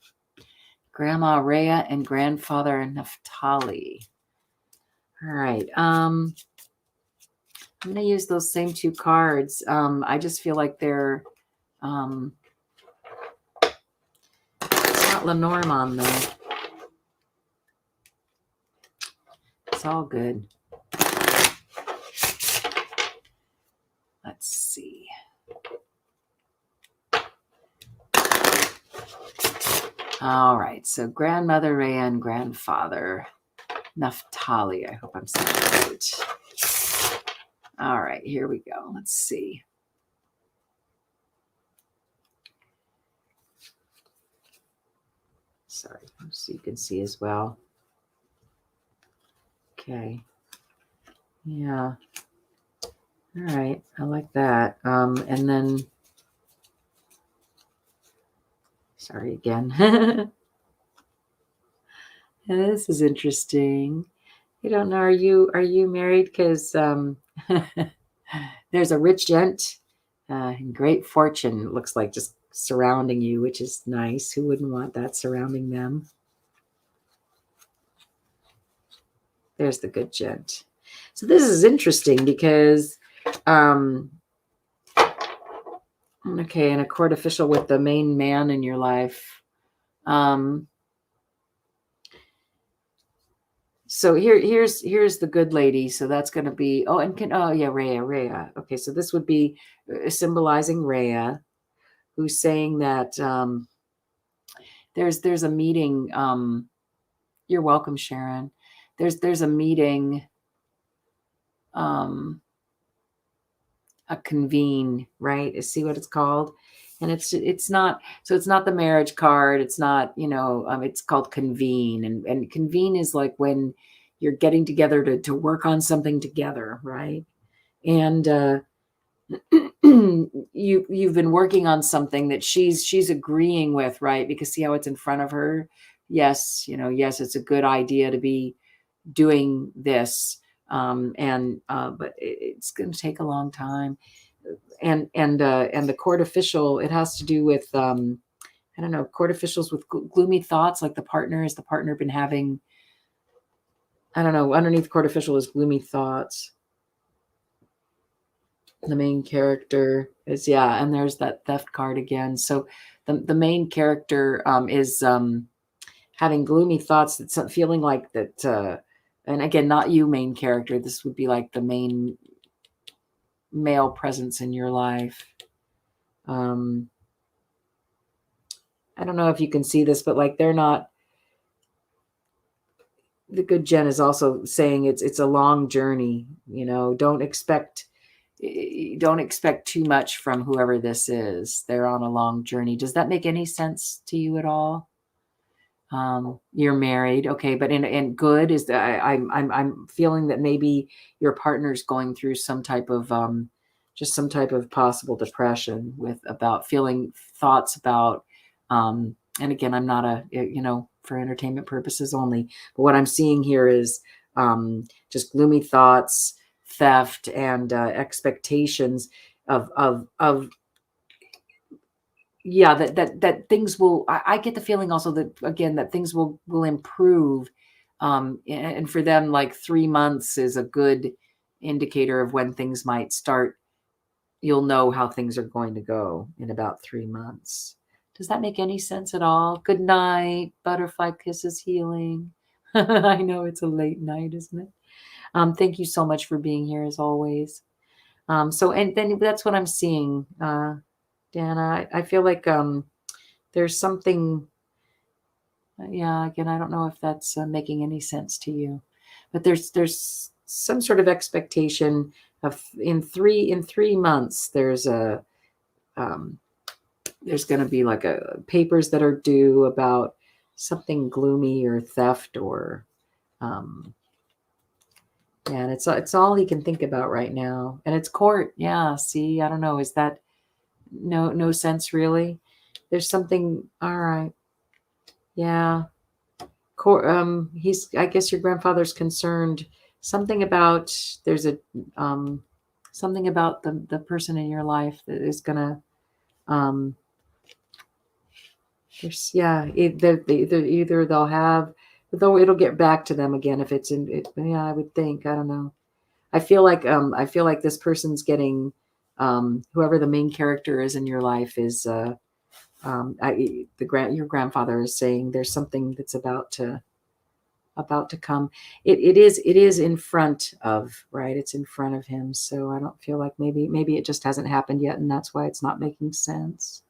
Grandma Rhea and Grandfather Naphtali. All right. I'm going to use those same two cards. I just feel like they're, it's not Lenormand though. It's all good. Let's see. All right. So Grandmother Rhea and Grandfather Naphtali. I hope I'm saying it right. All right, here we go. Let's see. Sorry, so you can see as well. Okay. Yeah. All right. I like that. And then, sorry again. This is interesting. I don't know. Are you married? Because there's a rich gent and great fortune. Looks like just surrounding you, which is nice. Who wouldn't want that surrounding them? There's the good gent. So this is interesting because, okay, and a court official with the main man in your life. So here's the good lady. So that's going to be, Rhea. Okay, so this would be symbolizing Rhea, who's saying that there's a meeting. You're welcome, Sharon. There's a meeting, a convene, right? See what it's called, and it's not the marriage card. It's not, it's called convene, and convene is like when you're getting together to work on something together, right? And you've been working on something that she's agreeing with, right? Because see how it's in front of her. Yes, yes, it's a good idea to be doing this, but it's going to take a long time. And the court official, it has to do with I don't know, court officials with gloomy thoughts, like the partner been having, I don't know, underneath court official is gloomy thoughts. The main character is, and there's that theft card again. So the main character is having gloomy thoughts, that's feeling like that, and again, not you, main character. This would be like the main male presence in your life. I don't know if you can see this, but like they're not. The good Jen is also saying it's a long journey. Don't expect too much from whoever this is. They're on a long journey. Does that make any sense to you at all? You're married, okay, but in good is that I'm feeling that maybe your partner's going through some type of just some type of possible depression with about feeling thoughts about and again, I'm not for entertainment purposes only, but what I'm seeing here is just gloomy thoughts, theft, and expectations of that things will, I get the feeling also that again that things will improve, and for them like 3 months is a good indicator of when things might start. You'll know how things are going to go in about 3 months. Does that make any sense at all? Good night, butterfly kisses healing. I know it's a late night, isn't it? Thank you so much for being here as always. And then that's what I'm seeing, Dana. I feel like there's something, again, I don't know if that's making any sense to you, but there's some sort of expectation of in 3 months there's a there's going to be like a papers that are due about something gloomy or theft or and it's all he can think about right now, and it's court. See, I don't know, is that no sense really? There's something. All right. He's, I guess your grandfather's concerned something about, there's a something about the person in your life that is gonna either they'll have, though it'll get back to them again if it's in it. I would think, I don't know. I feel like this person's getting whoever the main character is in your life is your grandfather is saying there's something that's about to come. It is in front of, right? It's in front of him. So I don't feel like maybe it just hasn't happened yet, and that's why it's not making sense.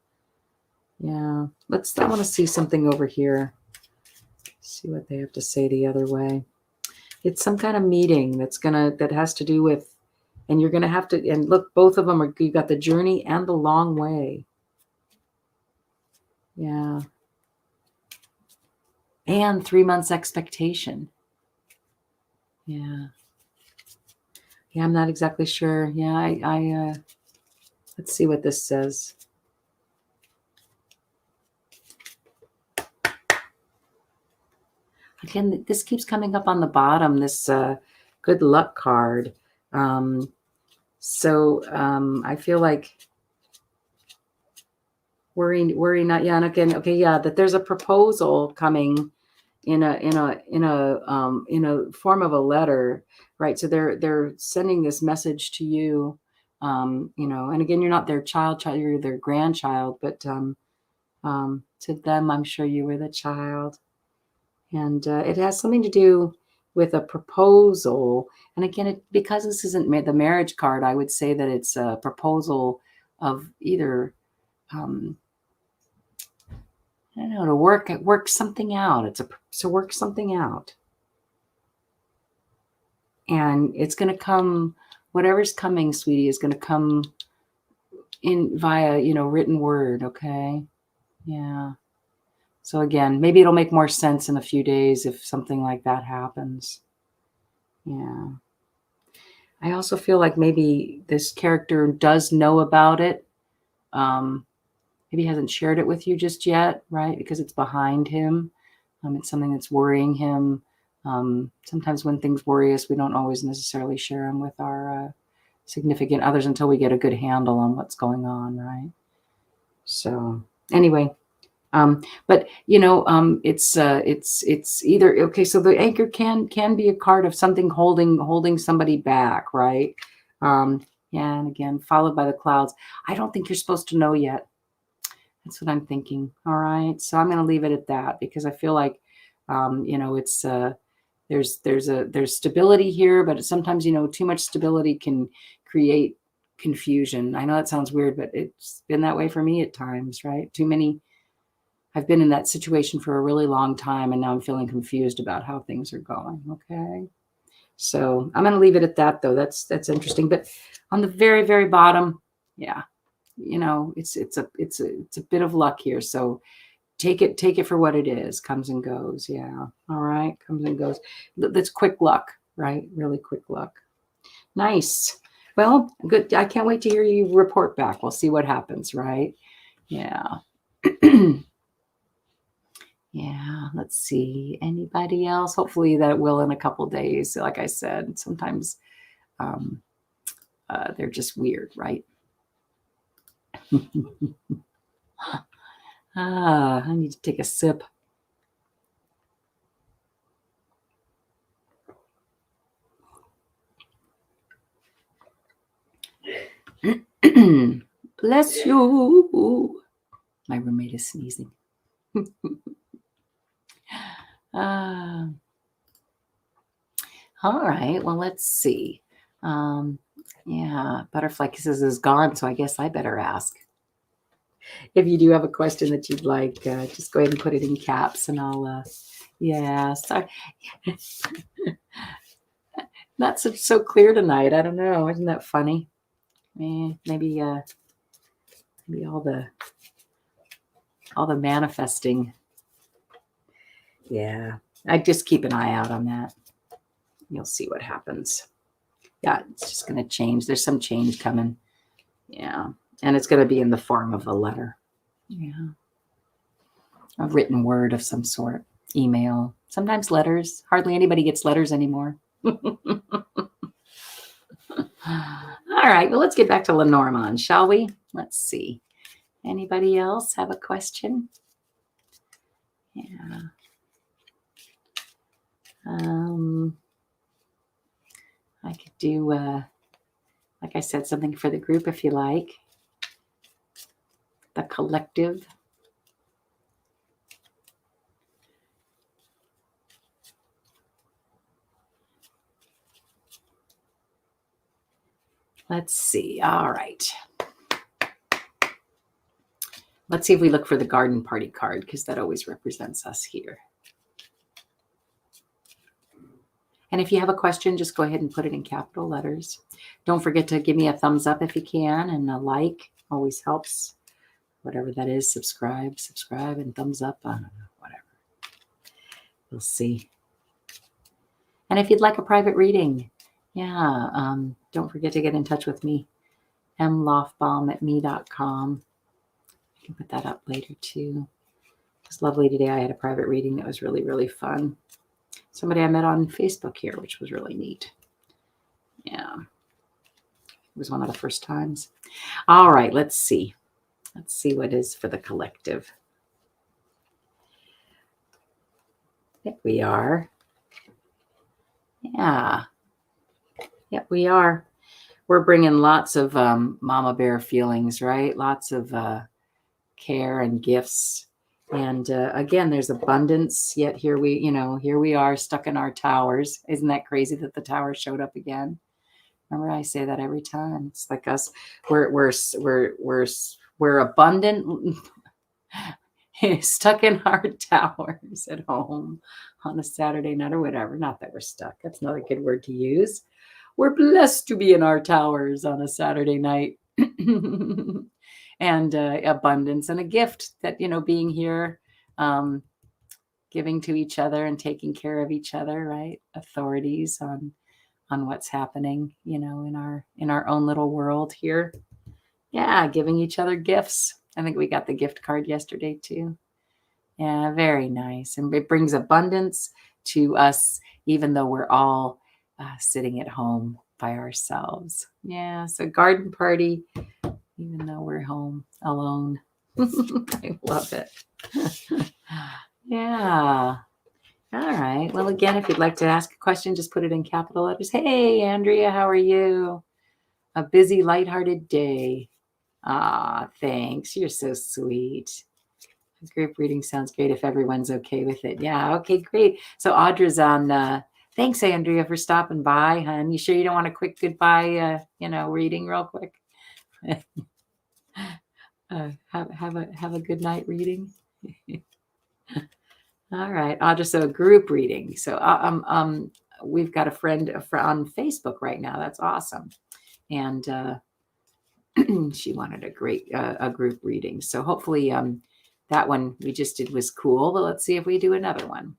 I want to see something over here. See what they have to say the other way. It's some kind of meeting that has to do with And you're going to have to, and look, both of them are, you got the journey and the long way. Yeah. And 3 months expectation. Yeah. Yeah, I'm not exactly sure. Yeah, I let's see what this says. Again, this keeps coming up on the bottom, this good luck card. So I feel like worry not. Yeah, and again, okay, yeah, that there's a proposal coming in a form of a letter, right? So they're sending this message to you, and again, you're not their child, you're their grandchild, but to them, I'm sure you were the child. And it has something to do with a proposal. And again, because this isn't the marriage card, I would say that it's a proposal of either, I don't know, to work something out. To work something out. And it's going to come, whatever's coming, sweetie, is going to come in via, written word. Okay. Yeah. So again, maybe it'll make more sense in a few days if something like that happens. Yeah. I also feel like maybe this character does know about it. Maybe he hasn't shared it with you just yet, right? Because it's behind him. It's something that's worrying him. Sometimes when things worry us, we don't always necessarily share them with our significant others until we get a good handle on what's going on, right? So anyway, but it's either okay. So the anchor can be a card of something holding somebody back, right? Yeah, and again, followed by the clouds. I don't think you're supposed to know yet. That's what I'm thinking. All right, so I'm going to leave it at that because I feel like, it's there's stability here, but sometimes too much stability can create confusion. I know that sounds weird, but it's been that way for me at times, right? Too many. I've been in that situation for a really long time, and now I'm feeling confused about how things are going. Okay. So I'm going to leave it at that, though. That's interesting. But on the very, very bottom, yeah, it's a bit of luck here. So take it for what it is. Comes and goes. Yeah. All right. Comes and goes. That's quick luck, right? Really quick luck. Nice. Well, good. I can't wait to hear you report back. We'll see what happens, right? Yeah. Yeah, let's see. Anybody else? Hopefully that will in a couple days. Like I said, sometimes they're just weird, right? I need to take a sip. Bless you. My roommate is sneezing. All right. Well, let's see. Yeah, Butterfly Kisses is gone, so I guess I better ask. If you do have a question that you'd like, just go ahead and put it in caps, and I'll. Yeah, sorry. Not so clear tonight. I don't know. Isn't that funny? Maybe all the manifesting. Yeah, I just keep an eye out on that. You'll see what happens. Yeah, it's just going to change. There's some change coming. Yeah, and it's going to be in the form of a letter. Yeah, a written word of some sort. Email. Sometimes letters. Hardly anybody gets letters anymore. All right, well, let's get back to Lenormand, shall we? Let's see. Anybody else have a question? Yeah. I could do, like I said, something for the group if you like. The collective. Let's see. All right. Let's see if we look for the garden party card because that always represents us here. And if you have a question, just go ahead and put it in capital letters. Don't forget to give me a thumbs up if you can, and a like always helps. Whatever that is, subscribe, and thumbs up. I don't know, whatever. We'll see. And if you'd like a private reading, don't forget to get in touch with me. mlaughbaum@me.com. I can put that up later too. It was lovely today. I had a private reading that was really, really fun. Somebody I met on Facebook here, which was really neat. Yeah. It was one of the first times. All right, let's see. Let's see what is for the collective. Yep, we are. Yeah. Yep, we are. We're bringing lots of mama bear feelings, right? Lots of care and gifts. And again, there's abundance. Yet here we are stuck in our towers. Isn't that crazy that the tower showed up again? Remember, I say that every time. It's like us. We're abundant, stuck in our towers at home on a Saturday night or whatever. Not that we're stuck. That's not a good word to use. We're blessed to be in our towers on a Saturday night. And abundance and a gift that, being here, giving to each other and taking care of each other, right? Authorities on what's happening, in our own little world here. Yeah, giving each other gifts. I think we got the gift card yesterday too. Yeah, very nice. And it brings abundance to us, even though we're all sitting at home by ourselves. Yeah, so garden party, even though we're home alone. I love it. Yeah. All right. Well, again, if you'd like to ask a question, just put it in capital letters. Hey, Andrea, how are you? A busy, lighthearted day. Ah, thanks. You're so sweet. Group reading sounds great if everyone's okay with it. Yeah, okay, great. So Audra's on. Thanks, Andrea, for stopping by, hon. You sure you don't want a quick goodbye, reading real quick? Have a good night reading. All right, Audra. So a group reading. So we've got a friend on Facebook right now. That's awesome, and she wanted a group reading. So hopefully that one we just did was cool, but let's see if we do another one.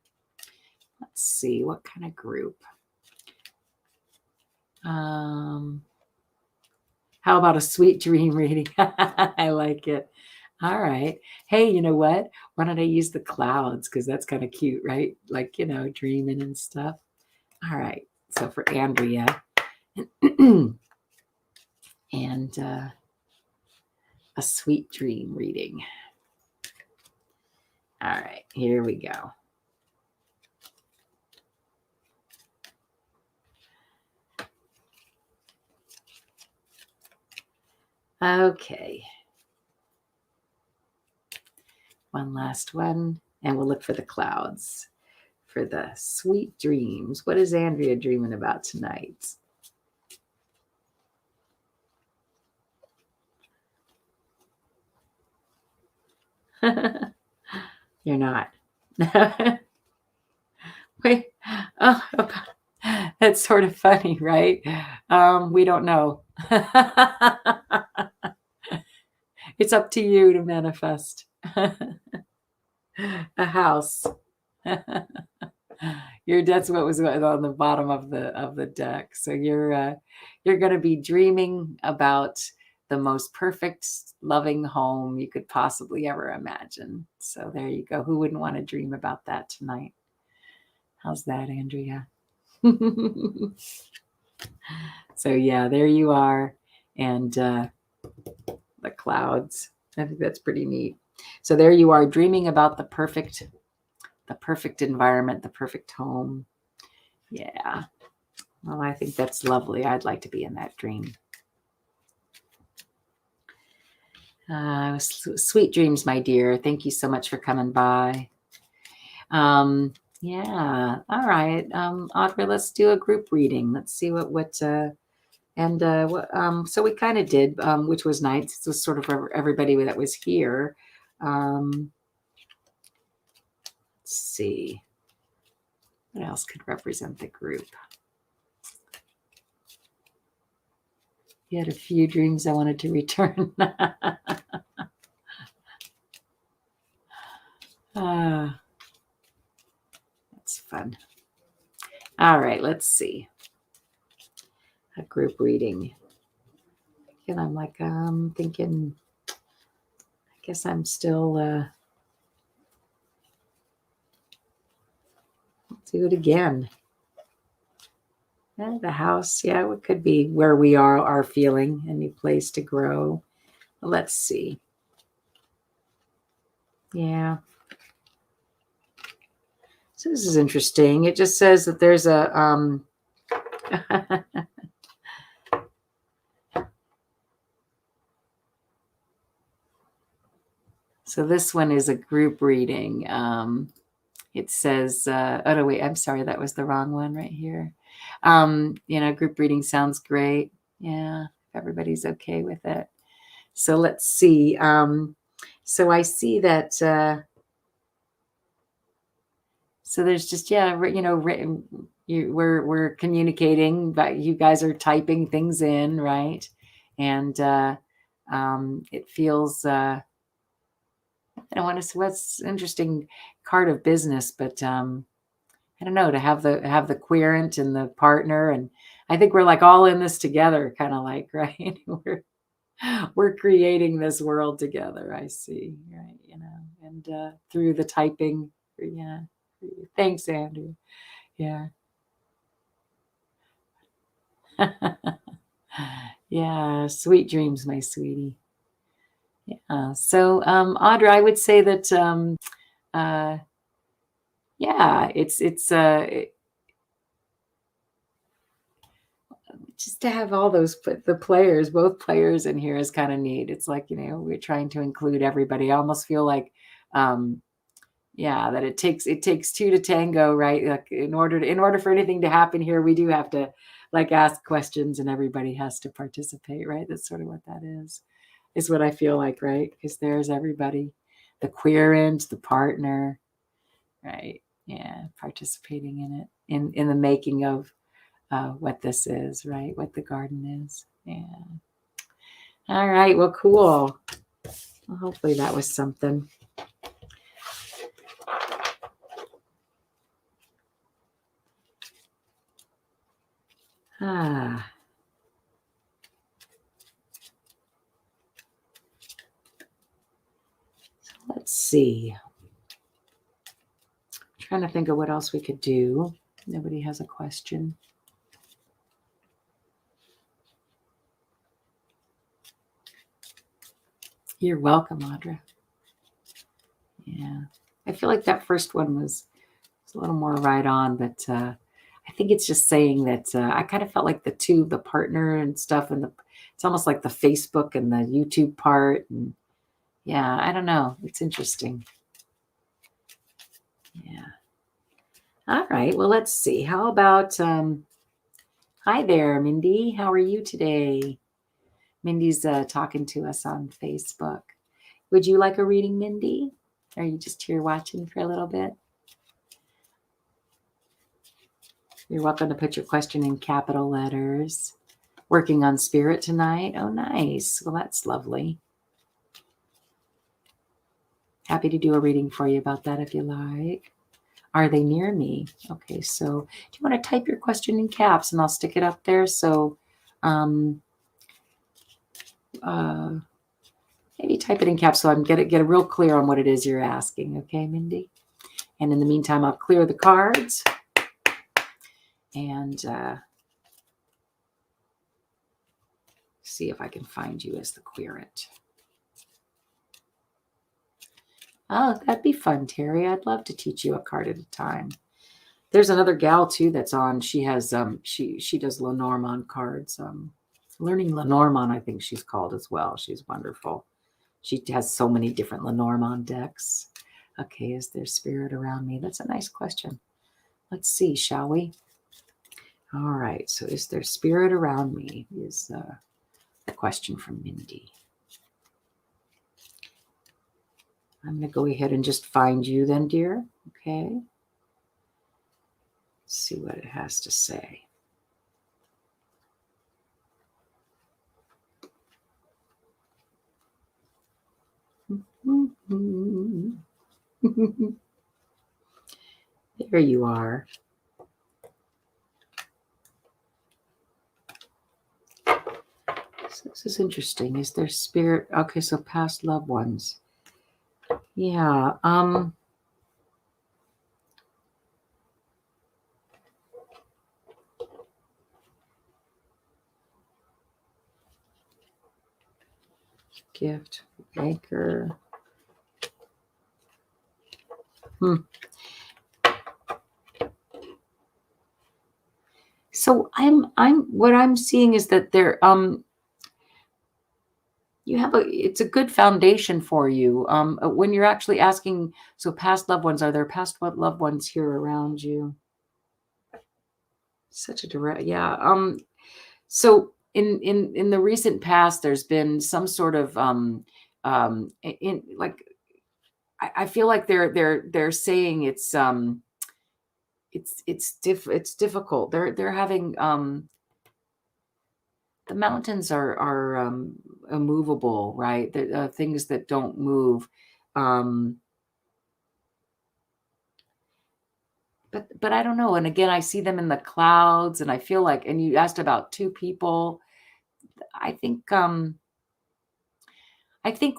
Let's see, what kind of group? How about a sweet dream reading? I like it. All right. Hey, you know what? Why don't I use the clouds? Because that's kind of cute, right? Like, dreaming and stuff. All right. So for Andrea and a sweet dream reading. All right, here we go. Okay. One last one, and we'll look for the clouds for the sweet dreams. What is Andrea dreaming about tonight? You're not. Wait. Oh, that's sort of funny, right? We don't know. It's up to you to manifest a house. That's what was on the bottom of the deck. So you're going to be dreaming about the most perfect, loving home you could possibly ever imagine. So there you go. Who wouldn't want to dream about that tonight? How's that, Andrea? So yeah, there you are, and the clouds. I think that's pretty neat. So there you are, dreaming about the perfect environment, the perfect home. Yeah. Well, I think that's lovely. I'd like to be in that dream. Sweet dreams, my dear. Thank you so much for coming by. Yeah. All right. Audrey, let's do a group reading. Let's see what so we kind of did, which was nice. It was sort of for everybody that was here. Let's see. What else could represent the group? You had a few dreams I wanted to return. That's fun. All right, let's see. A group reading. And I'm like, thinking, I guess I'm still, let's do it again. The house, yeah, it could be where we are feeling, a new place to grow. Let's see. Yeah. So this is interesting. It just says that there's a so this one is a group reading. It says, oh no, wait, I'm sorry, that was the wrong one right here. Group reading sounds great. Yeah, if everybody's okay with it. So let's see. So I see that. So there's just we're communicating, but you guys are typing things in, right? And it feels. I don't want to say what's interesting card of business, but I don't know, to have the querent and the partner, and I think we're like all in this together, kind of like, right? We're creating this world together. I see, right? And through the typing, yeah. Thanks, Andrew. Yeah. Yeah. Sweet dreams, my sweetie. Yeah. So, Audra, I would say that, yeah, it's just to have all those the players, both players in here is kind of neat. It's like, we're trying to include everybody. I almost feel like, yeah, that it takes two to tango, right? Like in order for anything to happen here, we do have to like ask questions and everybody has to participate, right? That's sort of what that is what I feel like, right? Because there's everybody, the querent, the partner, right? Yeah, participating in it, in the making of what this is, right? What the garden is. Yeah. All right. Well, cool. Well, hopefully that was something. Ah. So let's see. I'm trying to think of what else we could do. Nobody has a question. You're welcome, Audra. Yeah. I feel like that first one was a little more right on, but I think it's just saying that I kind of felt like the partner and stuff, and it's almost like the Facebook and the YouTube part. And yeah, I don't know. It's interesting. Yeah. All right. Well, let's see. How about, hi there, Mindy. How are you today? Mindy's talking to us on Facebook. Would you like a reading, Mindy? Are you just here watching for a little bit? You're welcome to put your question in capital letters. Working on spirit tonight. Oh, nice. Well, that's lovely. Happy to do a reading for you about that if you like. Are they near me? Okay, so do you want to type your question in caps and I'll stick it up there? So maybe type it in caps so I can get real clear on what it is you're asking. Okay, Mindy? And in the meantime, I'll clear the cards and see if I can find you as the querent. Oh, that'd be fun, Terry. I'd love to teach you a card at a time. There's another gal too that's on. She has she does Lenormand cards. Learning Lenormand, I think she's called as well. She's wonderful. She has so many different Lenormand decks. Okay, is there spirit around me? That's a nice question. Let's see, shall we? All right. So, is there spirit around me? Is the question from Mindy. I'm going to go ahead and just find you then, dear. Okay. see what it has to say. There you are. So this is interesting. Is there spirit? Okay, so past loved ones. Yeah. Gift, anchor. So what I'm seeing is that there you have it's a good foundation for you. When you're actually asking, so past loved ones, are there past what loved ones here around you? Such a direct, yeah. So in the recent past, there's been some sort of in like I feel like they're saying it's difficult. They're having the mountains are immovable, right? The things that don't move. But I don't know. And again, I see them in the clouds, and I feel like. And you asked about two people. I think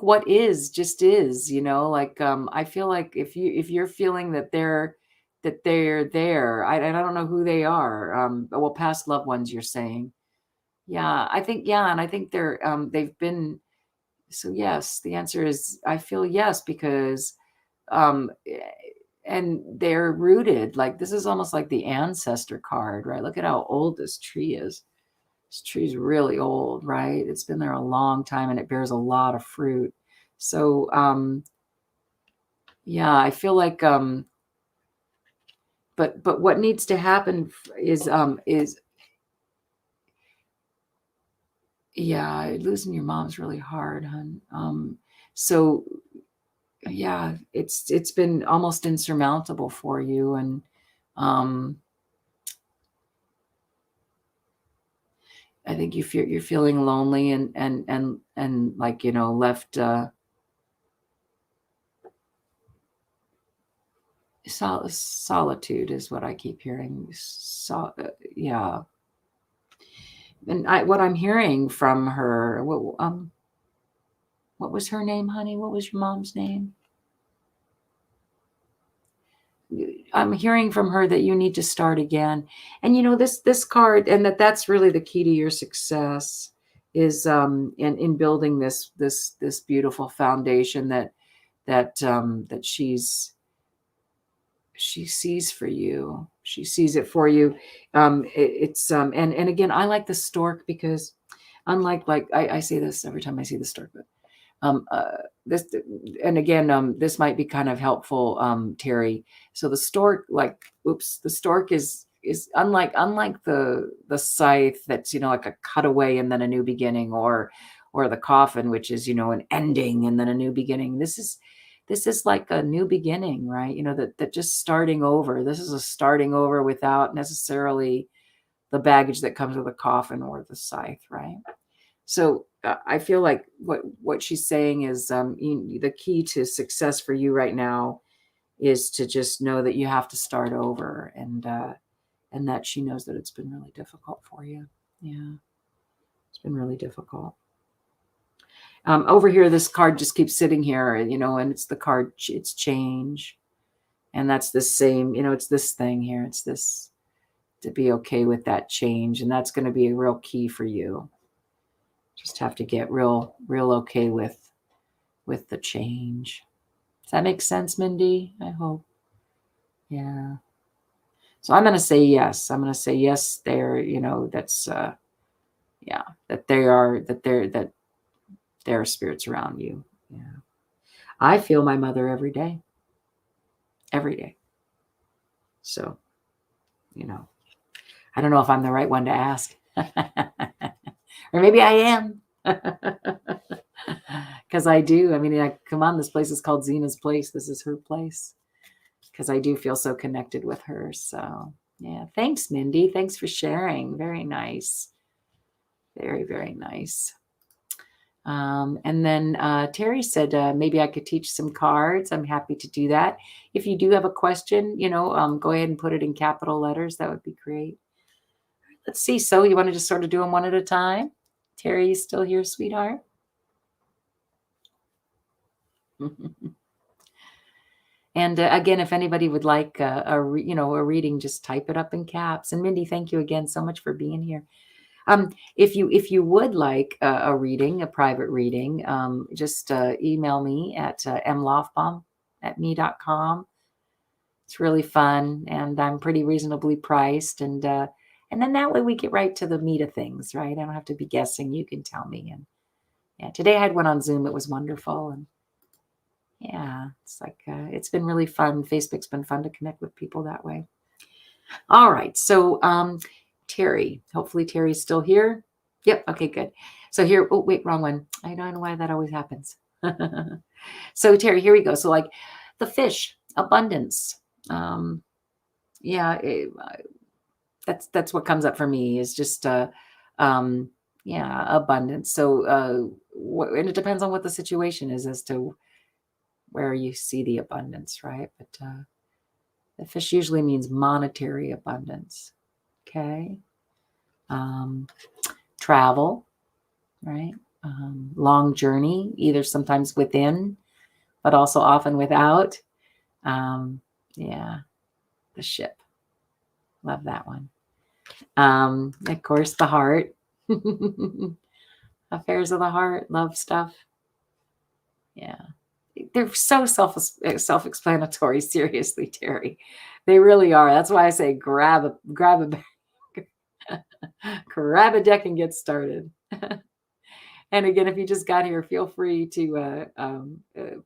what is just is. Like I feel like if you're feeling that they're there, I don't know who they are. Well, past loved ones, you're saying. Yeah, I think and I think they've been. So yes, the answer is I feel yes because um and they're rooted. Like this is almost like the ancestor card, right? Look at how old this tree is. This tree's really old, right? It's been there a long time and it bears a lot of fruit. So yeah, I feel like but what needs to happen is yeah, losing your mom's really hard, hun. So yeah, it's been almost insurmountable for you, and I think you're feeling lonely and like left solitude is what I keep hearing. Yeah, and what I'm hearing from her. What was her name, honey? What was your mom's name? I'm hearing from her that you need to start again. And this card, and that's really the key to your success is in building this beautiful foundation that she sees for you. She sees it for you. It's and again, I like the stork because unlike like I say this every time I see the stork, but um, uh, this, and again, this might be kind of helpful, Terry. So the stork, the stork is unlike the scythe that's like a cutaway and then a new beginning, or the coffin, which is an ending and then a new beginning. This is like a new beginning, right? That just starting over. This is a starting over without necessarily the baggage that comes with a coffin or the scythe, right? So I feel like what she's saying is the key to success for you right now is to just know that you have to start over, and that she knows that it's been really difficult for you. Yeah, it's been really difficult. Over here, this card just keeps sitting here, and it's the card. It's change, and that's the same. It's this thing here. It's this to be okay with that change, and that's going to be a real key for you. Just have to get real okay with the change. Does that make sense, Mindy? I hope. Yeah. So I'm going to say yes. I'm going to say yes there, that's yeah, that there are spirits around you. Yeah. I feel my mother every day. Every day. So, I don't know if I'm the right one to ask. Or maybe I am. Because I do. I mean, come on, this place is called Zina's place. This is her place. Because I do feel so connected with her. So, Yeah. Thanks, Mindy. Thanks for sharing. Very nice. Very, very nice. And then Terry said, maybe I could teach some cards. I'm happy to do that. If you do have a question, go ahead and put it in capital letters. That would be great. Let's see. So you want to just sort of do them one at a time? Terry, you still here, sweetheart? And again, if anybody would like a reading, just type it up in caps. And Mindy, thank you again so much for being here. If you would like a reading, a private reading, just email me at mlaughbaum@me.com. It's really fun, and I'm pretty reasonably priced. And then that way we get right to the meat of things, right? I don't have to be guessing. You can tell me. And yeah, today I had one on Zoom. It was wonderful. And yeah, it's like it's been really fun. Facebook's been fun to connect with people that way. All right. So Terry, hopefully Terry's still here. Yep. Okay, good. So here, oh, wait, wrong one. I don't know why that always happens. So Terry, here we go. So like the fish, abundance. Yeah, that's what comes up for me is just, abundance. So, and it depends on what the situation is as to where you see the abundance, right? But the fish usually means monetary abundance. Okay. Travel, right? Long journey, either sometimes within, but also often without. Yeah, the ship. Love that one. Of course, the heart. Affairs of the heart, love stuff. Yeah. They're so self-explanatory. Seriously, Terry. They really are. That's why I say grab a grab a deck and get started. And again, if you just got here, feel free to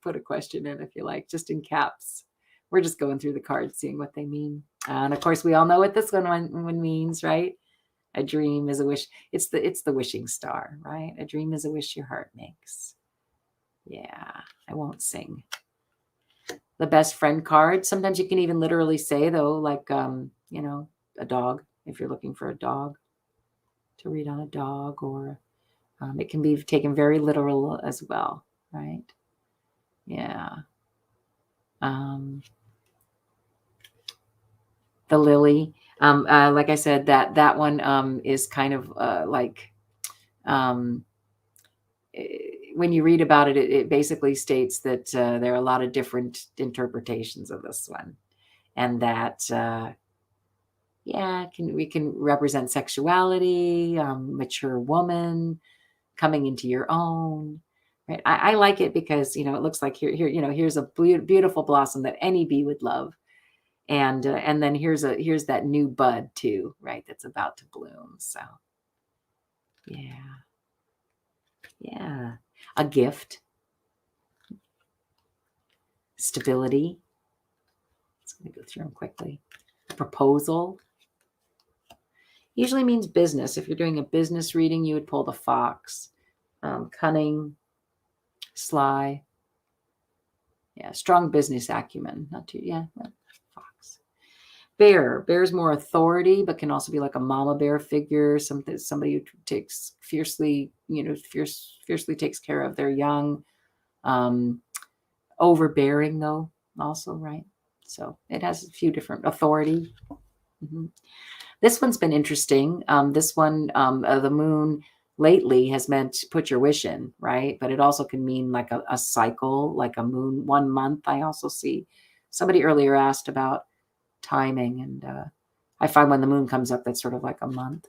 put a question in if you like, just in caps. We're just going through the cards, seeing what they mean. And of course, we all know what this one means, right? A dream is a wish. It's the wishing star, right? A dream is a wish your heart makes. Yeah, I won't sing. The best friend card. Sometimes you can even literally say, though, like, a dog, if you're looking for a dog, to read on a dog, or it can be taken very literal as well, right? Yeah. The lily. Like I said, that one is kind of like when you read about it, it basically states that there are a lot of different interpretations of this one, and that we can represent sexuality, mature woman coming into your own. Right? I like it because it looks like here's a beautiful blossom that any bee would love, and then here's that new bud too, right? That's about to bloom. So yeah, a gift, stability. Let's go through them quickly. A proposal usually means business. If you're doing a business reading, you would pull the fox. Cunning, sly. Yeah, strong business acumen. Not too, fox. Bear. Bear's more authority, but can also be like a mama bear figure, somebody who takes fiercely takes care of their young. Overbearing, though, also, right? So it has a few different authority. Mm-hmm. This one's been interesting. This one, the moon lately has meant put your wish in, right? But it also can mean like a cycle, like a moon, 1 month. I also see somebody earlier asked about timing, and I find when the moon comes up, that's sort of like a month.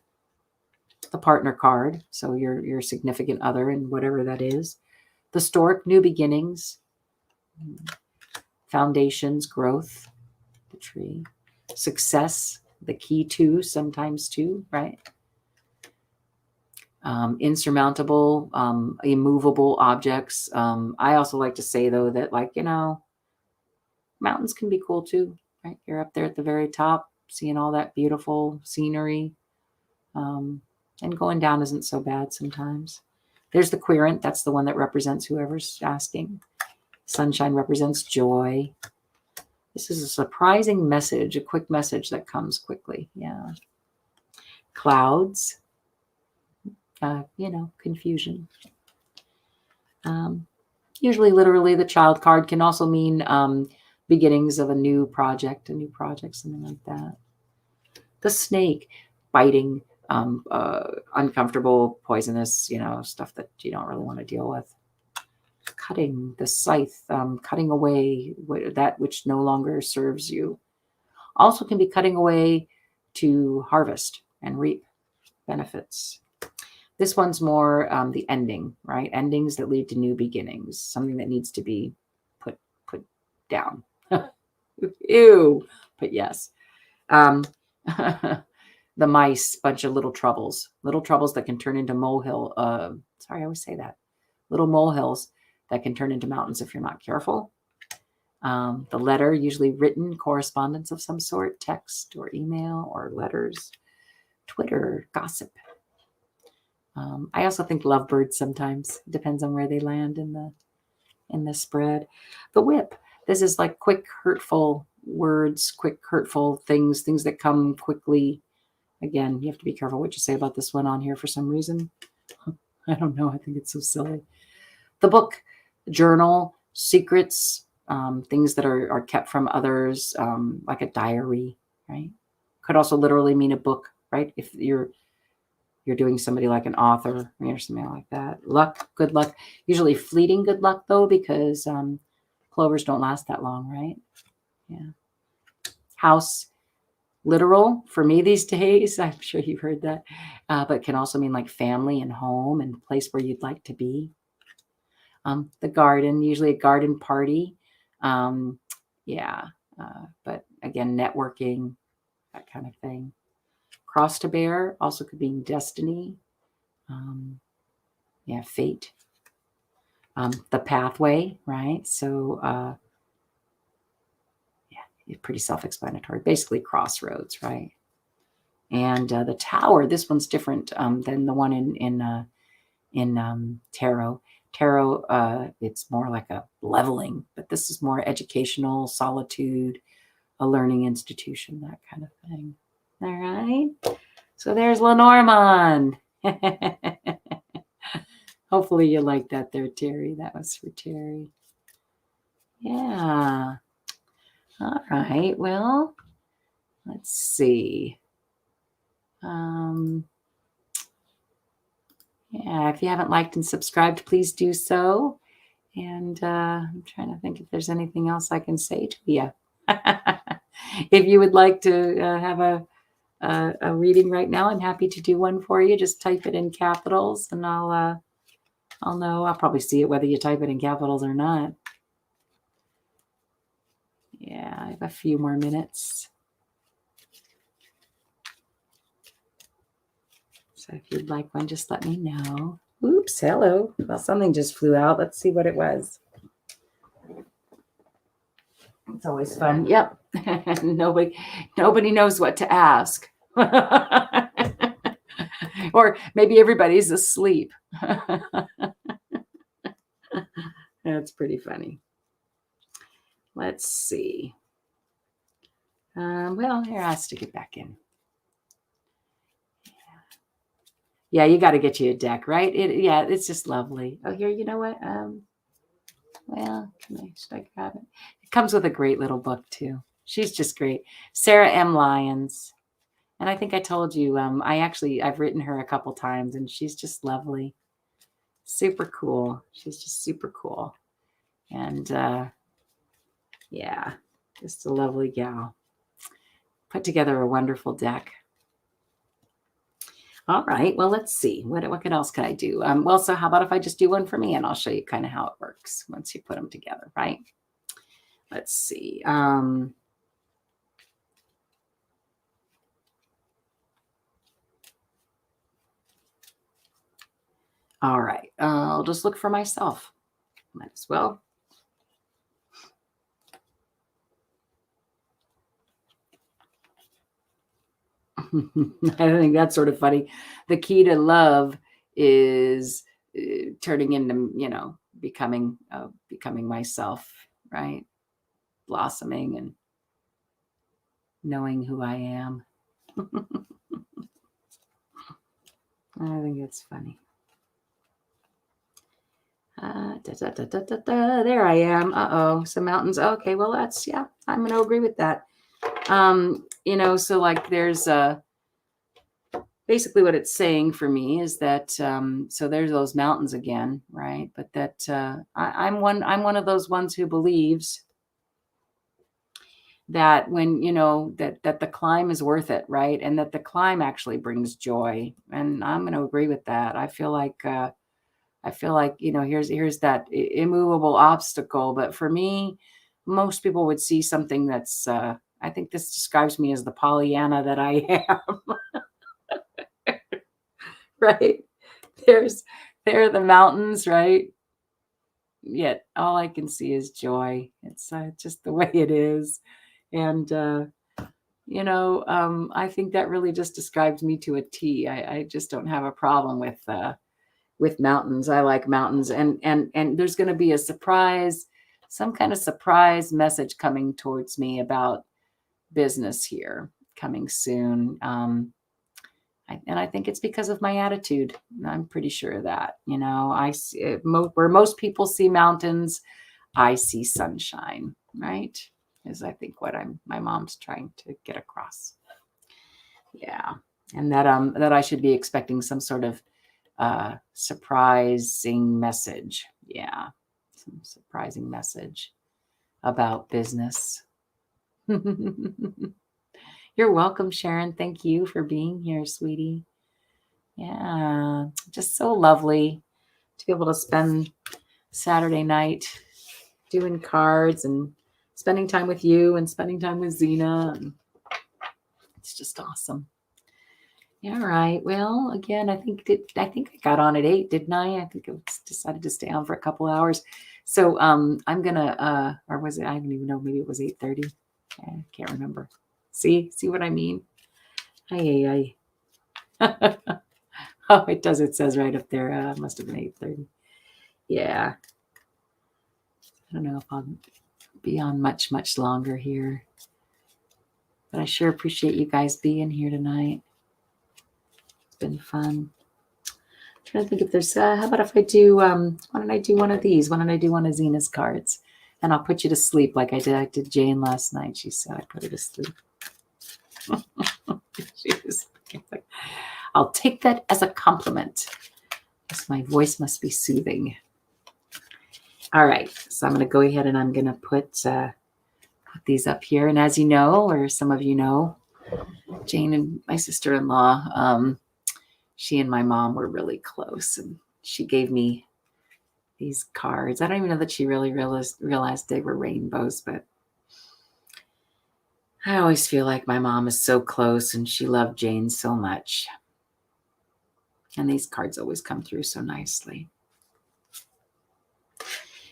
The partner card, so your significant other and whatever that is. The stork, new beginnings, foundations, growth, the tree, success, the key to, sometimes too, right? Insurmountable, immovable objects. I also like to say, though, that mountains can be cool too, right? You're up there at the very top, seeing all that beautiful scenery, and going down isn't so bad sometimes. There's the querent. That's the one that represents whoever's asking. Sunshine represents joy. This is a surprising message, a quick message that comes quickly. Yeah. Clouds, confusion. Usually, literally, the child card can also mean beginnings of a new project, something like that. The snake, biting, uncomfortable, poisonous, stuff that you don't really want to deal with. Cutting, the scythe, cutting away that which no longer serves you. Also can be cutting away to harvest and reap benefits. This one's more the ending, right? Endings that lead to new beginnings, something that needs to be put down. Ew, but yes. The mice, bunch of little troubles that can turn into molehill. Sorry, I always say that. Little molehills that can turn into mountains if you're not careful. The letter, usually written correspondence of some sort, text or email or letters. Twitter, gossip. I also think lovebirds sometimes. Depends on where they land in the spread. The whip. This is like quick, hurtful words, quick, hurtful things that come quickly. Again, you have to be careful what you say about this one on here for some reason. I don't know. I think it's so silly. The book, journal, secrets, things that are kept from others, like a diary, right? Could also literally mean a book, right? If you're doing somebody like an author or something like that. Luck, good luck. Usually fleeting good luck, though, because clovers don't last that long, right? Yeah. House, literal for me these days. I'm sure you've heard that. But can also mean like family and home and place where you'd like to be. The garden, usually a garden party. Yeah. But again, networking, that kind of thing. Cross to bear also could mean destiny. Fate. The pathway, right? So, pretty self-explanatory. Basically, crossroads, right? And the tower. This one's different than the one in tarot. Tarot, it's more like a leveling, but this is more educational, solitude, a learning institution, that kind of thing. All right. So there's Lenormand. Hopefully you like that there, Terry. That was for Terry. Yeah. All right. Well, let's see. Yeah, if you haven't liked and subscribed, please do so. And I'm trying to think if there's anything else I can say to you. If you would like to have a reading right now, I'm happy to do one for you. Just type it in capitals, and I'll know. I'll probably see it whether you type it in capitals or not. Yeah, I have a few more minutes. So if you'd like one, just let me know. Oops, hello. Well, something just flew out. Let's see what it was. It's always fun. Yep. Nobody knows what to ask. Or maybe everybody's asleep. That's pretty funny. Let's see. Well, here, I'll stick it back in. Yeah, you got to get you a deck, right? It's just lovely. Oh, here, you know what? Well, should I grab it? It comes with a great little book too. She's just great. Sara M. Lyons. And I think I told you, I've written her a couple times, and she's just lovely. Super cool. She's just super cool. And yeah, just a lovely gal. Put together a wonderful deck. All right. Well, let's see. What else could I do? Well, so how about if I just do one for me, and I'll show you kind of how it works once you put them together, right? Let's see. All right. I'll just look for myself. Might as well. I think that's sort of funny. The key to love is turning into, becoming myself, right? Blossoming and knowing who I am. I think it's funny. There I am. Uh-oh, some mountains. Okay, well, that's, yeah, I'm going to agree with that. So like there's basically what it's saying for me is that, so there's those mountains again, right? But that I'm one of those ones who believes that when, that the climb is worth it, right? And that the climb actually brings joy. And I'm going to agree with that. I feel like, here's that immovable obstacle. But for me, most people would see something that's, I think this describes me as the Pollyanna that I am, right? There are the mountains, right? Yet all I can see is joy. It's just the way it is. And, I think that really just describes me to a T. I just don't have a problem with mountains. I like mountains, and there's going to be a surprise, some kind of surprise message coming towards me about business here coming soon. And I think it's because of my attitude. I'm pretty sure of that. I see where most people see mountains, I see sunshine, right? Is I think what my mom's trying to get across. Yeah, and that I should be expecting some sort of surprising message. Yeah, some surprising message about business. You're welcome, Sharon. Thank you for being here, sweetie. Yeah, just so lovely to be able to spend Saturday night doing cards and spending time with you and spending time with Zina. And it's just awesome. Yeah, all right. Well, again, I think I got on at 8, didn't I? I think I decided to stay on for a couple hours. So I'm gonna or was it, I don't even know, maybe it was 8:30. I can't remember. See what I mean? Ay. Oh, it does. It says right up there. Must have been 8:30. Yeah. I don't know if I'll be on much longer here. But I sure appreciate you guys being here tonight. It's been fun. I'm trying to think if there's, how about if I do, why don't I do one of these? Why don't I do one of Zina's cards? And I'll put you to sleep like I did Jane last night. She said I put her to sleep. I'll take that as a compliment. Because my voice must be soothing. All right. So I'm going to go ahead and I'm going to put these up here. And as you know, or some of you know, Jane and my sister-in-law, she and my mom were really close, and she gave me these cards. I don't even know that she really realized they were rainbows, but I always feel like my mom is so close and she loved Jane so much. And these cards always come through so nicely.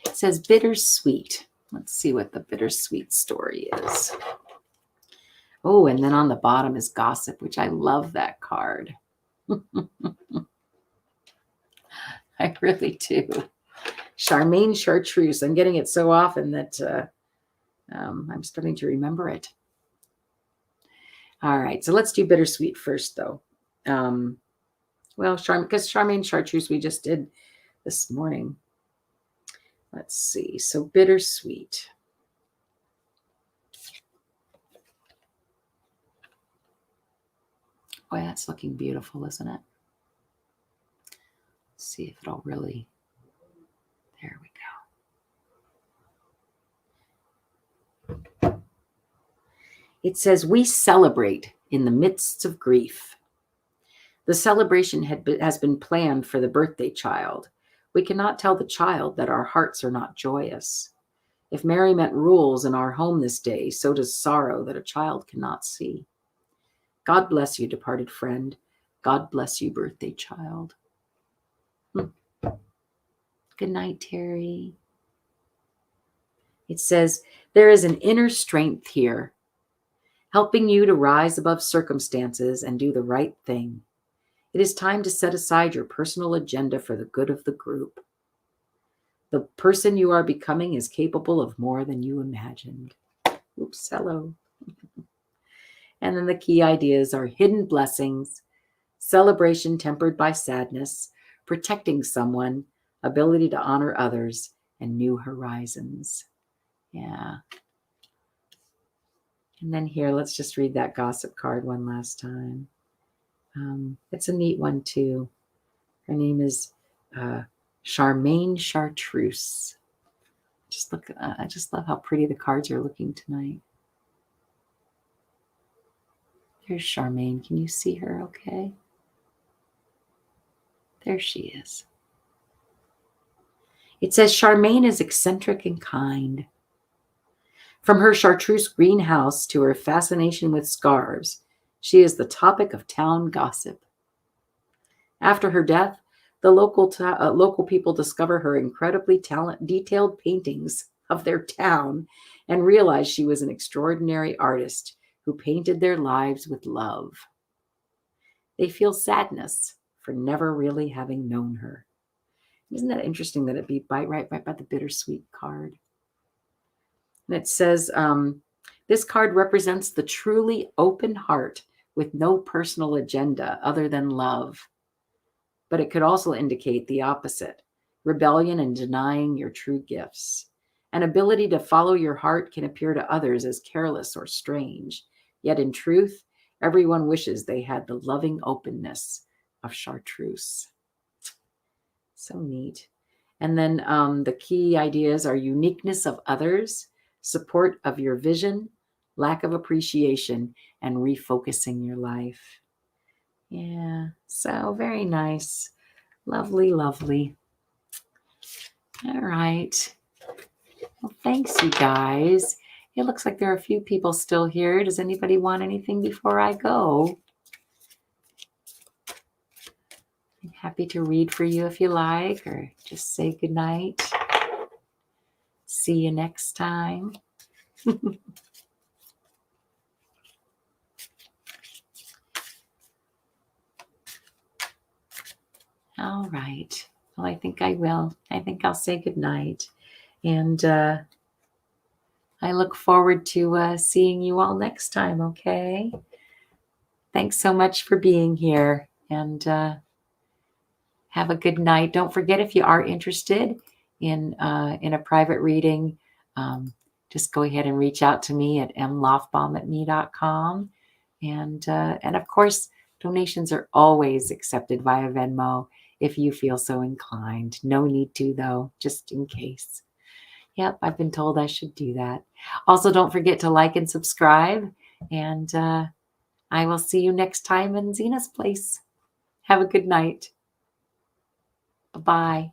It says bittersweet. Let's see what the bittersweet story is. Oh, and then on the bottom is gossip, which I love that card. I really do. Charmaine Chartreuse. I'm getting it so often that I'm starting to remember it. All right, so let's do bittersweet first, though. Well, because Charmaine Chartreuse we just did this morning. Let's see. So bittersweet. Boy, that's looking beautiful, isn't it? Let's see if it'll really. There we go. It says, we celebrate in the midst of grief. The celebration has been planned for the birthday child. We cannot tell the child that our hearts are not joyous. If merriment rules in our home this day, so does sorrow that a child cannot see. God bless you, departed friend. God bless you, birthday child. Good night, Terry. It says, there is an inner strength here, helping you to rise above circumstances and do the right thing. It is time to set aside your personal agenda for the good of the group. The person you are becoming is capable of more than you imagined. Oops, hello. And then the key ideas are hidden blessings, celebration tempered by sadness, protecting someone, ability to honor others, and new horizons. Yeah. And then here, let's just read that gossip card one last time. It's a neat one too. Her name is Charmaine Chartreuse. I just love how pretty the cards are looking tonight. There's Charmaine. Can you see her okay? There she is. It says Charmaine is eccentric and kind. From her chartreuse greenhouse to her fascination with scarves, she is the topic of town gossip. After her death, the local people discover her incredibly detailed paintings of their town and realize she was an extraordinary artist who painted their lives with love. They feel sadness for never really having known her. Isn't that interesting that it be right by the bittersweet card? And it says, this card represents the truly open heart with no personal agenda other than love. But it could also indicate the opposite, rebellion and denying your true gifts. An ability to follow your heart can appear to others as careless or strange. Yet in truth, everyone wishes they had the loving openness of chartreuse. So neat. And then the key ideas are uniqueness of others, support of your vision, lack of appreciation, and refocusing your life. Yeah, so very nice. Lovely, lovely. All right. Well, thanks, you guys. It looks like there are a few people still here. Does anybody want anything before I go? I'm happy to read for you if you like, or just say goodnight. See you next time. All right. Well, I think I will. I think I'll say goodnight. And I look forward to seeing you all next time, okay? Thanks so much for being here. And have a good night. Don't forget, if you are interested in a private reading, just go ahead and reach out to me at mlaughbaum@me.com. And of course, donations are always accepted via Venmo if you feel so inclined. No need to, though, just in case. Yep, I've been told I should do that. Also, don't forget to like and subscribe. And I will see you next time in Zina's place. Have a good night. Bye-bye.